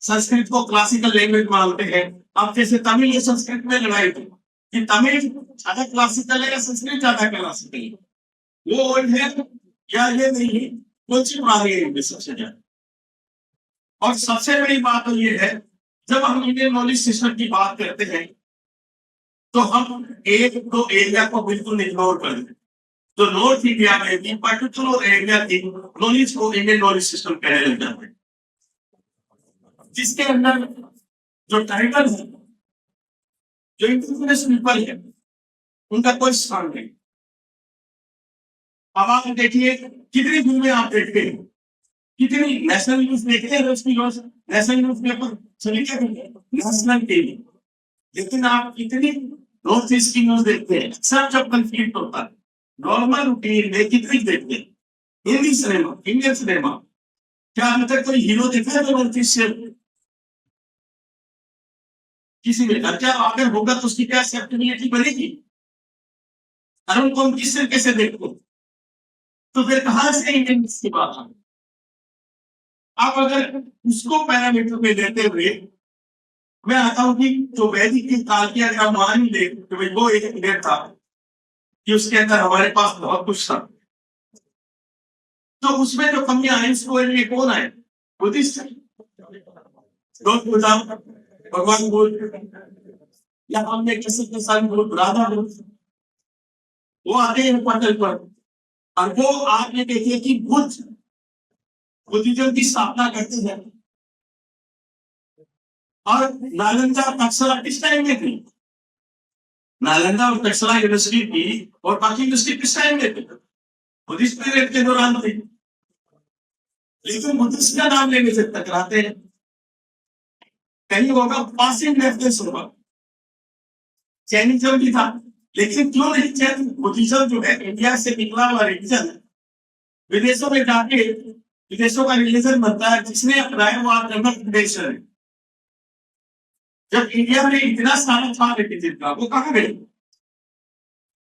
संस्कृत को क्लासिकल लैंग्वेज मानते हैं। अब जैसे तमिल या संस्कृत में लड़ाई थी कि तमिल ज्यादा क्लासिकल है या संस्कृत ज्यादा क्लासिकल है, वो ओल्ड है या ये नहीं है, कौन सी पुरानी है सबसे ज्यादा। और सबसे बड़ी बात तो ये है, जब हम इंडियन नॉलेज सिस्टम की बात करते हैं तो हम एक दो एरिया को बिल्कुल इग्नोर कर दें। तो नॉर्थ इंडिया में भी पर्टिकुलर एरिया की नॉलेज को इंडियन नॉलेज सिस्टम कहने लग जाते हैं, जिसके अंदर जो टाइटल है, जो इंडिजिनस पीपल है, उनका कोई स्थान नहीं। अब आप देखिए कितनी फिल्में आप देखते हैं, कितनी नेशनल न्यूज देखते हैं, national news paper national TV, लेकिन आप कितनी नॉर्थ ईस्ट की न्यूज देखते हैं। सब जब कंफ्लिक्ट होता है नॉर्मल रूटीन में कितनी देखते हैं हिंदी सिनेमा, इंडियन सिनेमा, क्या अभी तक कोई हीरो देखा है नॉर्थ ईस्ट से किसी में? क्या अगर होगा तो उसकी क्या एक्सेप्टेबिलिटी बनेगी? और उनको हम किस तरीके से देखो, तो फिर कहां से इंडियन की बात है। आप अगर उसको पैरामीटर में लेते हुए मैं आता हूं कि जो वैदिक के काल की अगर हम मान ले तो भाई वो एक पीरियड था कि उसके अंदर हमारे पास बहुत कुछ था, तो उसमें जो कमियां आई उसको कौन आए? बुद्धिस्ट, भगवान बुद्ध, या हमने किसी के साथ राधा बुद्ध, वो आते हैं पटल पर। और वो आपने देखिए कि बुद्धिज्म की स्थापना करते हैं। और नालंदा तक्षशिला किस टाइम में थी? नालंदा और तक्षशिला यूनिवर्सिटी थी और बाकी यूनिवर्सिटी किस टाइम में थी? बुद्धिस्ट पीरियड के दौरान थी। लेकिन बुद्धिस्ट का नाम लेने से टकराते हैं, कहीं होगा पासिंग रेफरेंस होगा। जैनिज्म भी था, लेकिन क्यों नहीं जैन बुद्धिज्म जो है इंडिया से निकला हुआ रिलीजन है, विदेशों में जाके विदेशों का रिलीजन बनता है, जिसने अपनाया वो जनरल ट्रेडिशन है। जब इंडिया में इतना सारा था रिलीजन का, वो कहाँ गए?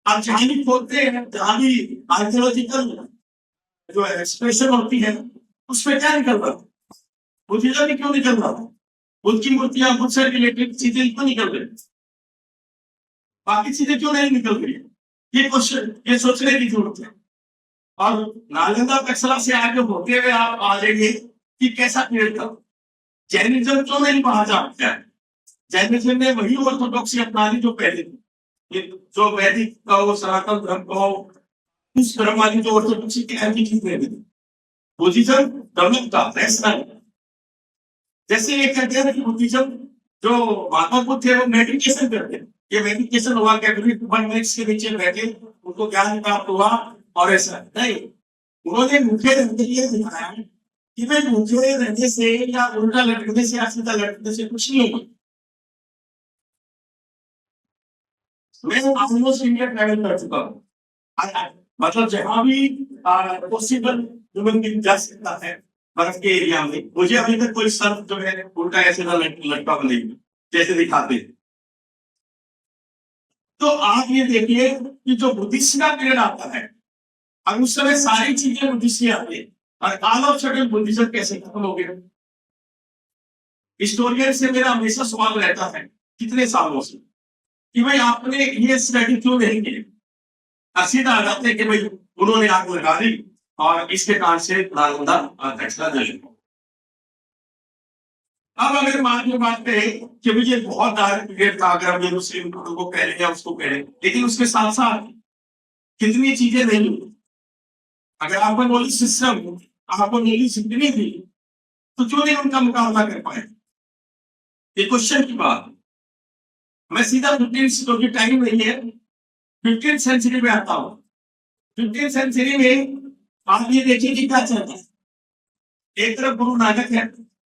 आप जहां भी खोलते हैं, जहां भी आर्कियोलॉजिकल जो एक्सप्रेशन होती है, उसमें क्या निकल रहा है? बुद्धिज्म में क्यों निकल रहा है? बुद्ध की मूर्तियां, बुद्ध से रिलेटेड चीजें क्यों निकल रही, बाकी चीजें क्यों नहीं निकल रही? ये क्वेश्चन, ये सोचने की जरूरत है। और नालंदा तक्षशिला से आगे होते हुए आप आ जाएंगे कि कैसा पीरियड था। जैनिज्म क्यों नहीं वहां जाता है? जैनिज्म ने वही ऑर्थोडॉक्सी अपना ली जो पहले थी, जो वैदिक कहो, सनातन धर्म कहो, उस धर्म वाली जो ऑर्थोडॉक्सी की ऐसी चीज नहीं थी। बुद्धिज्म डेवलप था, रैशनल। जैसे ये कहते हैं कि बुद्धिज्म जो महात्मा बुद्ध थे वो मेडिटेशन करते हैं, ये मेडिटेशन हुआ कैटेगरी 1 मिनट्स के नीचे बैठे, उनको ज्ञान प्राप्त हुआ, और ऐसा नहीं। उन्होंने मुझे रहने ये दिखाया कि मैं मुझे रहने से या उल्टा लटकने से या सीधा लटकने से कुछ नहीं होगा। मैं ऑलमोस्ट इंडिया ट्रैवल कर चुका हूँ, मतलब जहां भी पॉसिबल ह्यूमन बीइंग जा सकता है बर्फ के एरिया में, मुझे अभी तक कोई सर्फ जो है उल्टा ऐसे लटका नहीं जैसे दिखाते हैं। तो आप ये देखिए कि जो बुद्धिस्ट का पीरियड आता है, अब उस समय सारी चीजें बुद्धिस्ट आती है, और ऑल ऑफ सडन बुद्धिज्म कैसे खत्म हो गया? हिस्टोरियन से मेरा हमेशा सवाल रहता है कितने सालों से कि भाई आपने ये स्टडी क्यों नहीं की? सीधा आ जाते हैं कि भाई उन्होंने आग लगा दी और इसके कारण से नालंदा तक्षशिला जल। अब अगर मान लो बात करें कि मुझे बहुत डार्क पीरियड था, अगर हम मुस्लिम को कह लें या उसको कह लें, लेकिन उसके साथ साथ कितनी चीजें नहीं हुई। अगर आपको नॉलेज सिस्टम, आपको नॉलेज इतनी थी, तो क्यों नहीं उनका मुकाबला कर पाए? ये क्वेश्चन की बात। मैं सीधा 15th टाइम नहीं है, 15th सेंचुरी में आता हूँ। 15th सेंचुरी में आप ये देखिए कि क्या चलता है। एक तरफ गुरु नानक है,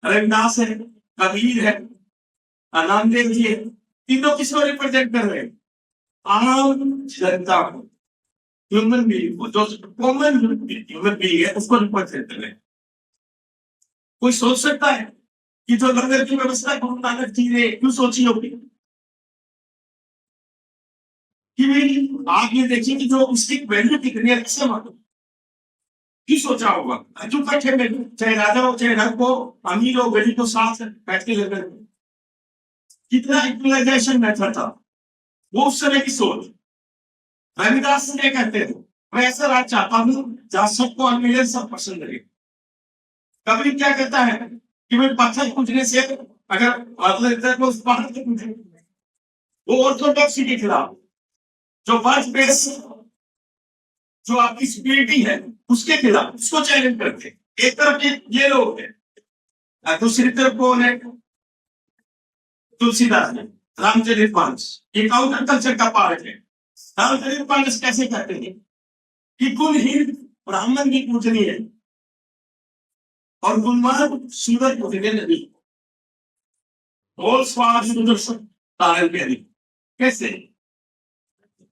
रविदास है, कबीर है, नामदेव जी है, तीनों किसको रिप्रेजेंट कर रहे हैं? आम जनता को, ह्यूमन बीइंग को, जो कॉमन ह्यूमन बीइंग है उसको रिप्रेजेंट कर रहे हैं। कोई सोच सकता है कि जो लंगर की व्यवस्था गुरु नानक जी ने क्यों सोची होगी? कि भाई आप ये देखिए कि जो उसकी वैल्यू कितनी अच्छे मानो की सोचा होगा, जो कट्ठे में चाहे राजा हो चाहे रंग हो, अमीर हो गरीब हो, साथ बैठ के लंगर, कितना यूटिलाइजेशन मेथड था वो उस समय की सोच। रविदास क्या कहते हैं? मैं ऐसा राज चाहता हूं जहां सबको अनमिलियन सब पसंद लगे। कबीर क्या कहता है कि मैं पत्थर पूजने से अगर मतलब उस पहाड़ से पूछे, वो ऑर्थोडॉक्सी के खिलाफ, जो बर्थ बेस, जो आपकी स्पिरिटी है उसके खिलाफ, उसको चैलेंज करते। एक तरफ ये लोग हैं, दूसरी तरफ कौन है? तुलसीदास, रामचरितमानस, ये काउंटर कल्चर का पार्ट है। रामचरितमानस कैसे कहते हैं कि गुणहीन ब्राह्मण की पूजनी है और गुणवान सूरज पूजने नहीं। बोल स्वाद सुदर्शन तारन प्यारी, कैसे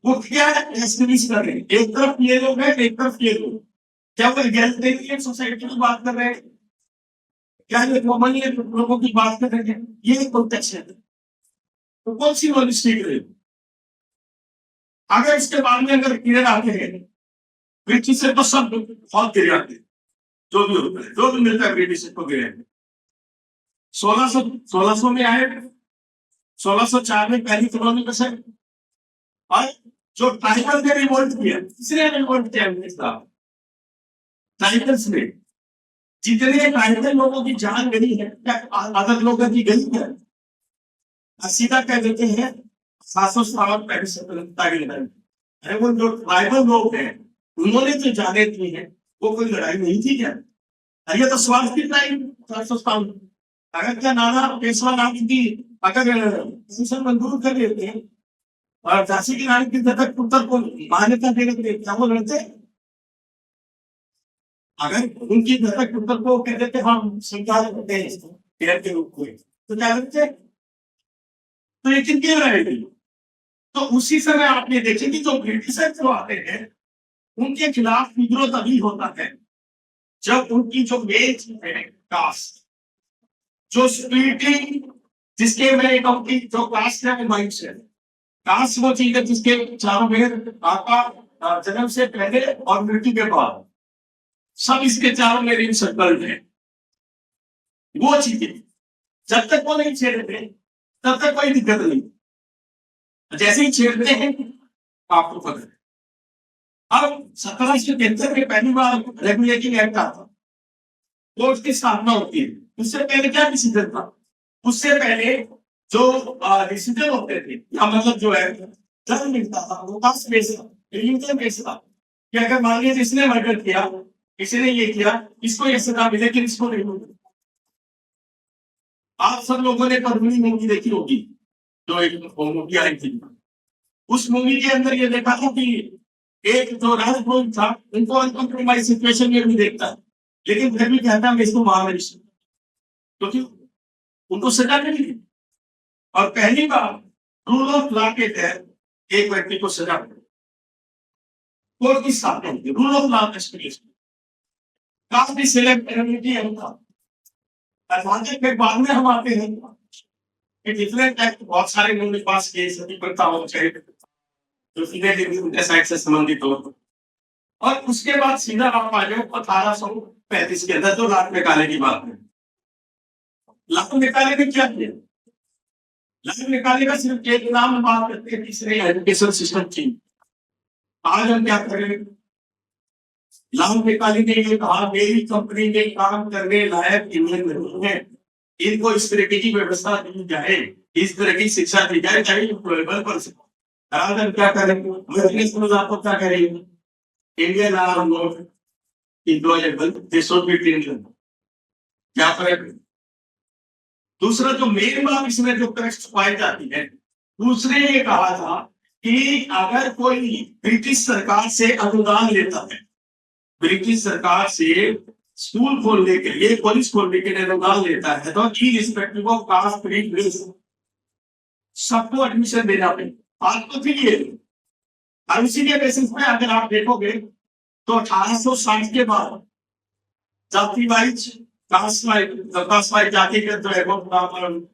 वो क्या एस्टेब्लिश कर रहे हैं? एक तरफ ये लोग हैं, एक तरफ ये लोग। क्या वो एगैलिटेरियन सोसाइटी की बात कर रहे हैं? क्या ये कॉमन लोगों की बात कर रहे हैं? ये कॉन्टेक्स्ट है। तो कौन सी नॉलेज सीख रहे? अगर इसके बाद में अगर पीरियड आते हैं ब्रिटिश से, तो सब बहुत गिर जाते, जो भी होता है, जो भी मिलता है ब्रिटिश को गिरे। 1600 में आए, 1604 में पहली कॉलोनी बसे, और जो ट्राइबल ने रिवोल्ट किया, किसने रिवोल्ट किया? ट्राइबल्स ने। जितने ट्राइबल लोगों की जान गई है, क्या अदर लोगों की गई है? सीधा कह देते हैं 757 अरे वो जो ट्राइबल लोग हैं उन्होंने जो जाने दी है, वो कोई लड़ाई नहीं थी क्या? ये तो स्वार्थ की टाइम 757। अगर क्या नाना पेशवा नाम की अगर पेंशन मंजूर कर लेते और झांसी की रानी के दत्तक पुत्र को मान्यता दे देते, क्या वो लड़ते? अगर उनकी दत्तक पुत्र को कह देते हम स्वीकार करते हैं इसको पेड़ के रूप में, तो क्या करते? तो ये किनकी रहेगी? तो उसी समय आपने देखे कि जो ब्रिटिशर जो आते हैं उनके खिलाफ विद्रोह तभी होता है जब उनकी जो वेज है कास्ट, जो स्प्लिटिंग, जिसके में कंपनी जो कास्ट है वो माइंड है। कास्ट वो चीज है जिसके चारों में आपका जन्म से पहले और मृत्यु के बाद सब इसके चारों में रिंग सर्कल है। वो चीजें जब तक वो नहीं छेड़ते तब तक कोई दिक्कत नहीं, जैसे ही छेड़ते हैं आपको पता है। अब 1773 में पहली बार रेगुलेटिंग एक्ट आता, कोर्ट की स्थापना होती है। उससे पहले क्या डिसीजन था? उससे पहले जो डिसीजन होते थे या मतलब जो है जज मिलता था वो कास्ट बेस्ड था, रिलीजन बेस्ड था कि अगर मान लीजिए इसने मर्डर किया, इसने ये किया, इसको ये सजा मिले कि इसको नहीं मिले। आप सब लोगों ने पद्मिनी मूवी देखी होगी, जो एक मूवी आई थी। उस मूवी के अंदर ये देखा था कि एक जो राजभोग था उनको अनकॉम्प्रोमाइज सिचुएशन में भी देखता है, लेकिन फिर भी कहता है इसको महावीर, क्योंकि उनको सजा नहीं मिली। और पहली बार रूल ऑफ लॉ के तहत एक व्यक्ति को सजा मिली, कोर्ट की स्थापना होती है, रूल ऑफ लॉ एस्टिमेशन। काफी सिलेक्टिविटी है उनका। फिर बाद में हम आते हैं कि डिफरेंट एक्ट बहुत सारे लोगों के पास केस सभी प्रथा हो चाहे जो सीधे साइड से संबंधित हो, और उसके बाद सीधा आप आ जाओ 1835 के अंदर जो लाट निकाले की बात है। लाट निकाले में क्या किया? लाट निकाले का सिर्फ एक नाम बात करते हैं, तीसरे एजुकेशन सिस्टम चेंज। आज हम क्या करें? लाभ निकाली ने ये कहा मेरी कंपनी में काम करने लायक इंडियन नहीं है, इनको इस तरह की व्यवस्था दी जाए, इस तरह की शिक्षा दी जाए चाहे एम्प्लॉयबल पर्सन। आज हम क्या करेंगे? आपको क्या करेंगे? Indian are not employable, they should be trained. क्या करेंगे? दूसरा जो मेन बात इसमें जो करेक्ट पाई जाती है, दूसरे ये कहा था कि अगर कोई ब्रिटिश सरकार से अनुदान लेता है, ब्रिटिश सरकार से स्कूल खोलने के लिए, कॉलेज खोलने के लिए अनुदान लेता है, तो irrespective of caste creed race सबको एडमिशन देना पड़ेगा। बात तो थी ये, और इसी के बेसिस पे अगर आप देखोगे तो 1860 के बाद जाति वाइज कास्ट वाइज जाति के जो है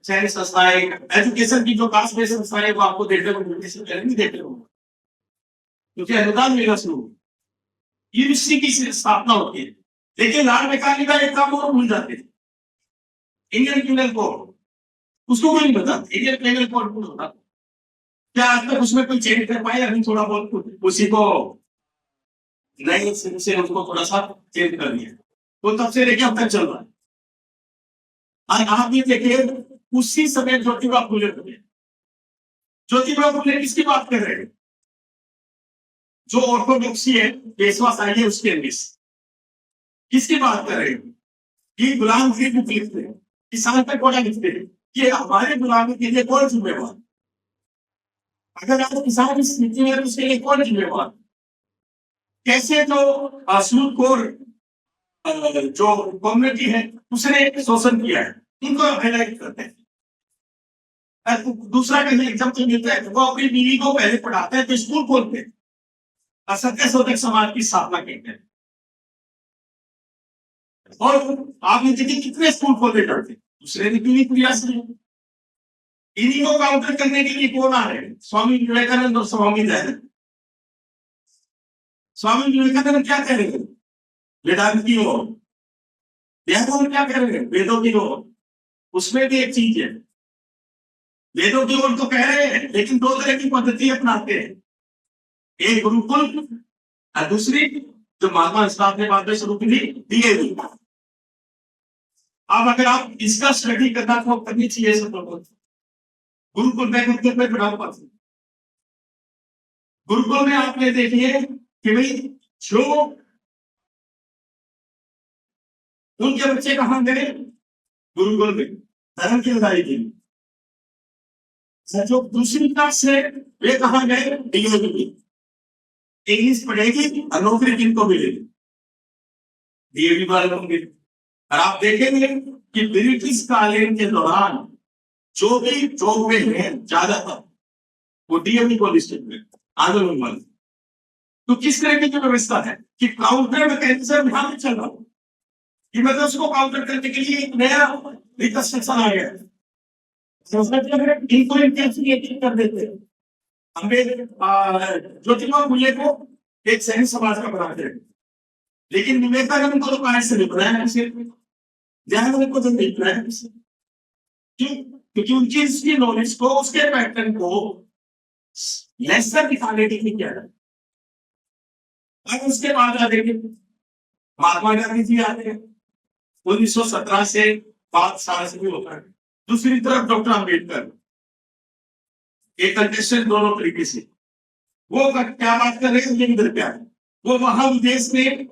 शहरी संस्थाएं, एजुकेशन की जो कास्ट बेस्ड संस्थाएं वो आपको देखने को मिलती है, नहीं देखने को, क्योंकि अनुदान मिलना शुरू, यूनिवर्सिटी की स्थापना होती है। लेकिन लाल निकालने का एक काम और भूल जाते थे, इंडियन पीनल कोड, उसको कोई नहीं बताते। इंडियन पीनल कोड कौन होता, क्या आज तक उसमें कोई चेंज कर पाया? अभी थोड़ा बहुत उसी को नए से उसको थोड़ा सा चेंज कर दिया, तो तब से लेके अब तक चल रहा है। और आप ये देखिए उसी समय ज्योतिबा फुले थे। ज्योतिबा फुले किसकी बात कर रहे हैं? जो ऑर्थोडॉक्सी है, पेशवाशाही है, उसके अंदर किसकी बात कर रहे हैं? कि गुलाम की बुक लिखते हैं, किसान पे कोड़ा लिखते हैं कि हमारे गुलामी के लिए कौन जिम्मेवार? अगर आप किसान की स्थिति में, तो उसके लिए कौन जिम्मेवार? कैसे जो सूदखोर जो कम्युनिटी है उसने शोषण किया है, इनको हाईलाइट करते हैं। दूसरा कहीं एग्जाम्पल मिलता है, वो अपनी बीवी को पहले पढ़ाते हैं तो स्कूल खोलते हैं, असत्य शोधक समाज की स्थापना करते हैं। और आप ये देखिए कितने स्कूल खोले जाते हैं, दूसरे ने क्यों प्रयास किया? इन्हीं को काउंटर करने के लिए कौन आ रहे हैं? स्वामी विवेकानंद और स्वामी दयानंद। स्वामी विवेकानंद क्या कह रहे हैं? वेदांत की ओर। दयानंद क्या कह रहे हैं? वेदों की ओर। उसमें भी एक चीज है, वेदों की ओर तो कह रहे हैं लेकिन दो तरह की पद्धति अपनाते हैं, एक गुरुकुल और दूसरी जो महात्मा गांधी ने बाद में शुरू की थी, अब अगर आप इसका स्टडी करना तो करनी चाहिए सब लोगों को। गुरुकुल में पढ़ा हुआ था। गुरुकुल में आपने देखिए कि भाई जो उनके बच्चे कहां गए? गुरुकुल में। धर्म की लड़ाई की। जो दूसरी तरफ से वे कहा गए डीएवी, इंग्लिश पढ़ेगी और नौकरी किनको मिलेगी, डीएवी वाले होंगे। और आप देखेंगे कि ब्रिटिश कालीन के दौरान जो भी जॉब में है ज्यादातर वो डीएवी को लिस्टेड में आंदोलन वाले। तो किस तरह की व्यवस्था है कि काउंटर मैकेनिज्म यहाँ पे चल रहा है कि मतलब उसको काउंटर करने के लिए एक नया रिकंस्ट्रक्शन आ गया, इनको इंटेंसिफिकेट कर देते हैं। हमें ज्योतिबा फुले को एक सैनिक समाज का बनाते हैं, लेकिन विवेकानंद को तो कहां से नहीं बनाया किसी, ध्यान को तो नहीं बनाया किसी। क्यों? क्योंकि उनकी इसकी नॉलेज को, उसके पैटर्न को लेसर दिखाने के लिए किया जाए। अब उसके बाद आ देंगे महात्मा गांधी जी आते हैं 1917 से 5 साल से भी होता है। दूसरी तरफ डॉक्टर अंबेडकर, एक कंटेस्टेंट दोनों तरीके से, वो क्या बात कर रहे हैं, लिंग प्यार, वो वहां विदेश में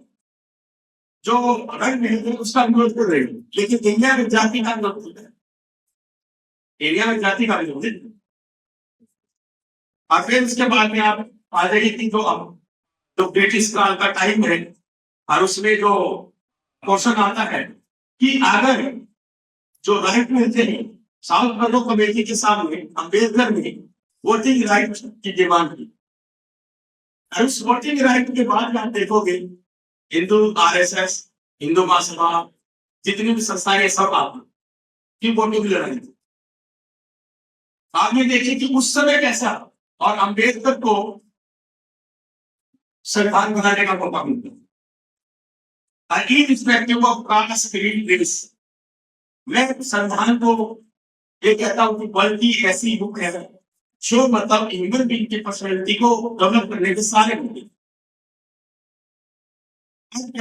जो रंग है उसका विरोध कर रहे हैं, लेकिन इंडिया में जाति का विरोध होता है, इंडिया में जाति का विरोध है। और फिर उसके बाद में आप आ जाइए कि जो ब्रिटिश काल का टाइम है और उसमें जो क्वेश्चन आता है कि अगर जो राइट मिलते हैं साउथ बर्डो कमेटी के सामने अंबेडकर ने वोटिंग राइट की डिमांड की, और उस वोटिंग राइट के बाद आप देखोगे हिंदू आरएसएस, हिंदू महासभा, जितनी भी संस्थाएं सब आप की वोटिंग लड़ाई थी। आपने देखे कि उस समय कैसा, और अंबेडकर को संविधान बनाने का मौका मिलता है irrespective of caste, creed, race. मैं संविधान को ये कहता हूं कि बल्कि ऐसी बुक है जो मतलब ह्यूमन बीइंग की पर्सनैलिटी को डेवलप करने के सारे होंगे।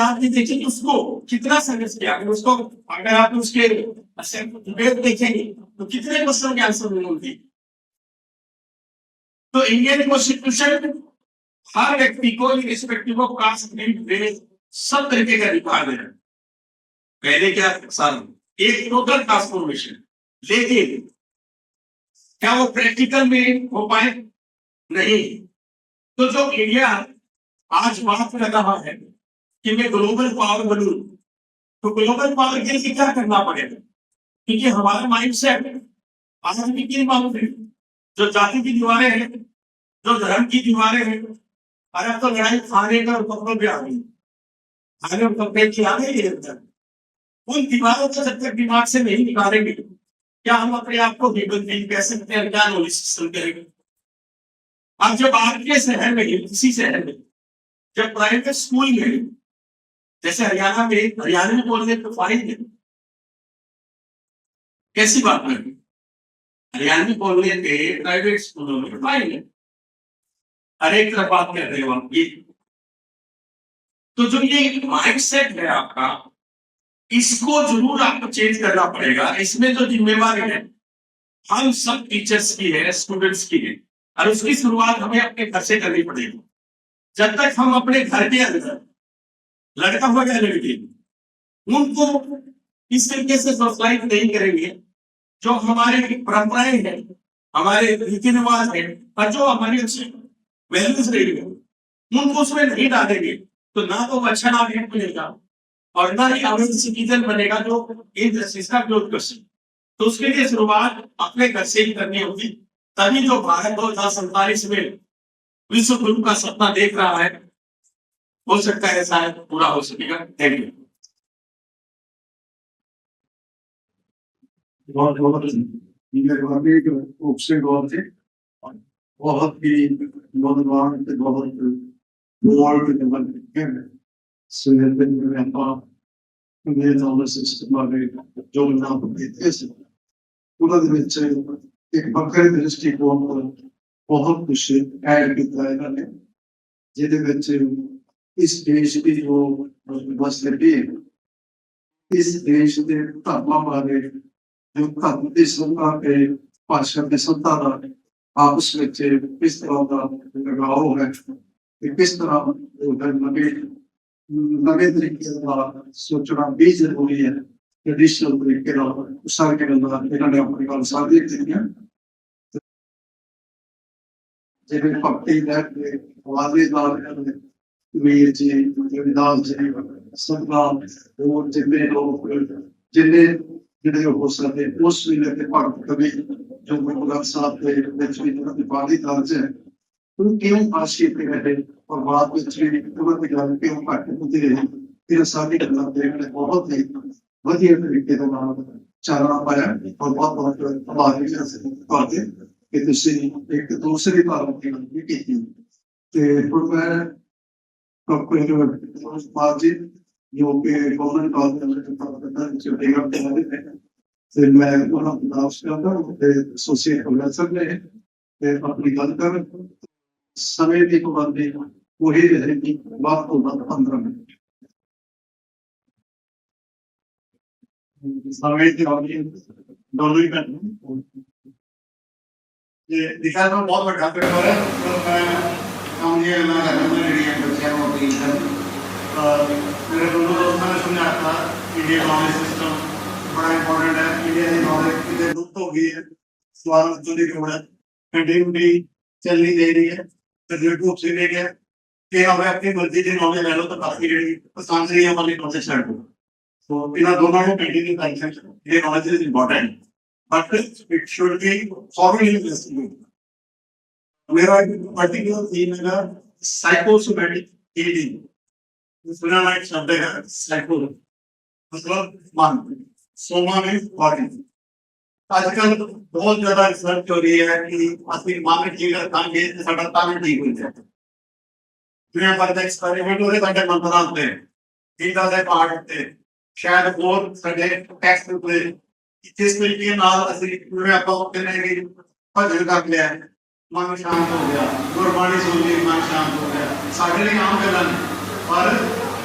आपने देखें कि उसको कितना संघर्ष किया, उसको अगर आप उसके डिबेट देखेंगे तो कितने क्वेश्चन के आंसर मिलेंगे। तो इंडियन कॉन्स्टिट्यूशन हर व्यक्ति को irrespective of caste, creed, race सब तरीके का अधिकार है। पहले क्या साल एक टोटल ट्रांसफॉर्मेशन, लेकिन क्या वो प्रैक्टिकल में हो पाए? नहीं। तो जो इंडिया आज बात कर रहा है कि मैं ग्लोबल पावर बनूं, तो ग्लोबल पावर के लिए क्या करना पड़ेगा? क्योंकि हमारा माइंडसेट आज भी किन बातों है, जो जाति की दीवारें हैं, जो धर्म की दीवारें हैं, अरे तो लड़ाई खाने का मतलब भी आ गई, आगे कंपेयर आ गई है। उन दीवारों को जब तक दिमाग से नहीं निकालेंगे, क्या हम अपने आप को नहीं कह सकते हैं? क्या नॉलेज सिस्टम करेंगे? अब जब आपके शहर में, किसी शहर में जब प्राइवेट स्कूल में, जैसे हरियाणा में बोलने तो फाइन है, कैसी बात है? हरियाणा में बोलने पे प्राइवेट स्कूलों में फाइन है। हर एक तरफ बात कर रहे हो आप ये। तो जो ये माइंडसेट है आपका, इसको जरूर आपको चेंज करना पड़ेगा। इसमें जो जिम्मेवारी है हम सब टीचर्स की है, स्टूडेंट्स की है, और उसकी शुरुआत हमें अपने घर से करनी पड़ेगी। जब तक हम अपने घर के अंदर लड़का हो या लड़की उनको इस तरीके से सोशलाइज नहीं करेंगे, जो हमारी परंपराएं हैं, हमारे रीति रिवाज है, और जो हमारी वैल्यूज रही है, उनको उसमें नहीं डालेंगे, तो ना तो अच्छा नागरिक बनेगा और ना ही अवेयर सिटीजन बनेगा जो इन जस्टिस का विरोध कर सके। तो उसके लिए शुरुआत अपने घर से ही करनी होगी, तभी जो भारत 2047 में विश्व गुरु का सपना देख रहा है, हो सकता है शायद पूरा हो सकेगा। Thank you. बहुत रूप से गौर थे, बहुत ही नौजवान थे, बहुत एक बखरे दृष्टिकोण बहुत कुछ ऐड किया इन्होंने, जिहदे विच इस देश की जो मसले इस देश के धर्मां बारे, जो धर्म की सत्ता के भाषा की सत्ता का आपस में किस तरह का लगाव है, किस तरह नवे तरीके का सोचना भी जरूरी है। ਟ੍ਰੈਡੀਸ਼ਨਲ ਤਰੀਕੇ ਨਾਲ ਸਾਰੀਆਂ ਗੱਲਾਂ ਇਹਨਾਂ ਨੇ ਆਪਣੀ ਗੱਲ ਸਾਂਝੀ ਕੀਤੀਆਂ। ਜਿਵੇਂ ਭਗਤੀ ਲੈ ਕੇ ਵਾਦੇ ਨਾਲ ਵੀਰ ਜੀ ਰਵਿਦਾਸ ਜੀ ਸਤਨਾਮ ਹੋਰ ਜਿੰਨੇ ਲੋਕ ਜਿੰਨੇ ਜਿਹੜੇ ਹੋ ਸਕਦੇ ਉਸ ਵੇਲੇ ਦੇ ਭਗਤ ਕਵੀ ਜੋ ਗੁਰੂ ਗ੍ਰੰਥ ਸਾਹਿਬ ਦੇ ਵਿੱਚ ਵੀ ਉਹਨਾਂ ਦੀ ਬਾਣੀ ਦਰਜ ਹੈ ਉਹ ਕਿਉਂ ਆਸ਼ਿਕ ਰਹੇ ਔਰ ਬਾਅਦ ਵਿੱਚ ਵੀ ਉਹਨਾਂ ਦੀ ਗੱਲ ਕਿਉਂ ਘੱਟ ਹੁੰਦੀ ਰਹੀ। ਫਿਰ ਸਾਡੀ ਗੱਲਾਂ ਦੇ ਬਹੁਤ ਹੀ ਵਧੀਆ ਤਰੀਕੇ ਦੇ ਨਾਲ ਚਾਨਣਾ ਪਾਇਆ ਔਰ ਬਹੁਤ ਬਹੁਤ ਆਭਾਰੀ ਹਾਂ ਤੁਹਾਡੇ ਕਿ ਤੁਸੀਂ ਇੱਕ ਦੂਸਰੀ ਭਾਰਤ ਦੀ ਗੱਲ ਵੀ ਕੀਤੀ। ਤੇ ਹੁਣ ਮੈਂ ਡਾਕਟਰ ਪਾਲ ਜੀ ਜੋ ਕਿ ਗਵਰਨਮੈਂਟ ਕਾਲਜ ਦੇ ਵਿੱਚ ਪੜ੍ਹਦਾ ਚੰਡੀਗੜ੍ਹ ਦੇ ਰਹੇ ਨੇ ਤੇ ਮੈਂ ਉਹਨਾਂ ਦਾ ਨਾਮ ਕਰਦਾ ਤੇ ਐਸੋਸੀਏਟ ਪ੍ਰੋਫੈਸਰ ਨੇ ਤੇ ਆਪਣੀ ਗੱਲ ਕਰ ਸਮੇਂ ਦੀ ਪਾਬੰਦੀ ਉਹੀ ਰਹੇਗੀ ਬਾਅਦ ਤੋਂ ਬਾਅਦ 15 ਮਿੰਟ समय की ऑडियंस दोनों ही कर ये दिखा तो बहुत बड़ा पेपर है पर मैं काम ये ना करना मैं रेडी है बच्चों को अपील कर और मेरे दोनों दोस्तों ने समझा था इंडियन नॉलेज सिस्टम बड़ा इंपॉर्टेंट है। इंडिया की नॉलेज कितने लुप्त हो गई है सवाल बच्चों की थोड़ा कंटिन्यूटी चल नहीं दे रही है तो यूट्यूब से लेके कि अब अपनी मर्जी की नॉलेज ले लो तो काफी रेडी पसंद नहीं है वाली नॉलेज स्टार्ट हो। So in a domain of continuing consumption, the knowledge is important, but it should be thoroughly investigated. मेरा particular theme है psychosomatic healing. सुना ना एक शब्द है psycho, मतलब मन, सोमा में body. आजकल बहुत ज़्यादा रिसर्च हो रही है कि अपनी मन ठीक रखेंगे तो साਡਾ तान ठीक हो जाए। दुनिया भर के एक्सपेरिमेंट हो रहे हैं ताकि मन बनाते हैं, ठीक है पार्ट होते हैं। शायद ਹੋਰ ਸਾਡੇ ਟੈਕਸਟ ਦੇ ਜਿਸ ਤਰੀਕੇ ਨਾਲ ਅਸੀਂ ਜਿਵੇਂ ਆਪਾਂ ਕਹਿੰਦੇ ਕਿ ਭਜਨ ਕਰ ਲਿਆ ਮਨ ਸ਼ਾਂਤ ਹੋ ਗਿਆ ਗੁਰਬਾਣੀ ਸੁਣ ਲਈ ਮਨ ਸ਼ਾਂਤ ਹੋ ਗਿਆ ਸਾਡੇ ਲਈ ਆਮ ਗੱਲਾਂ ਨੇ ਪਰ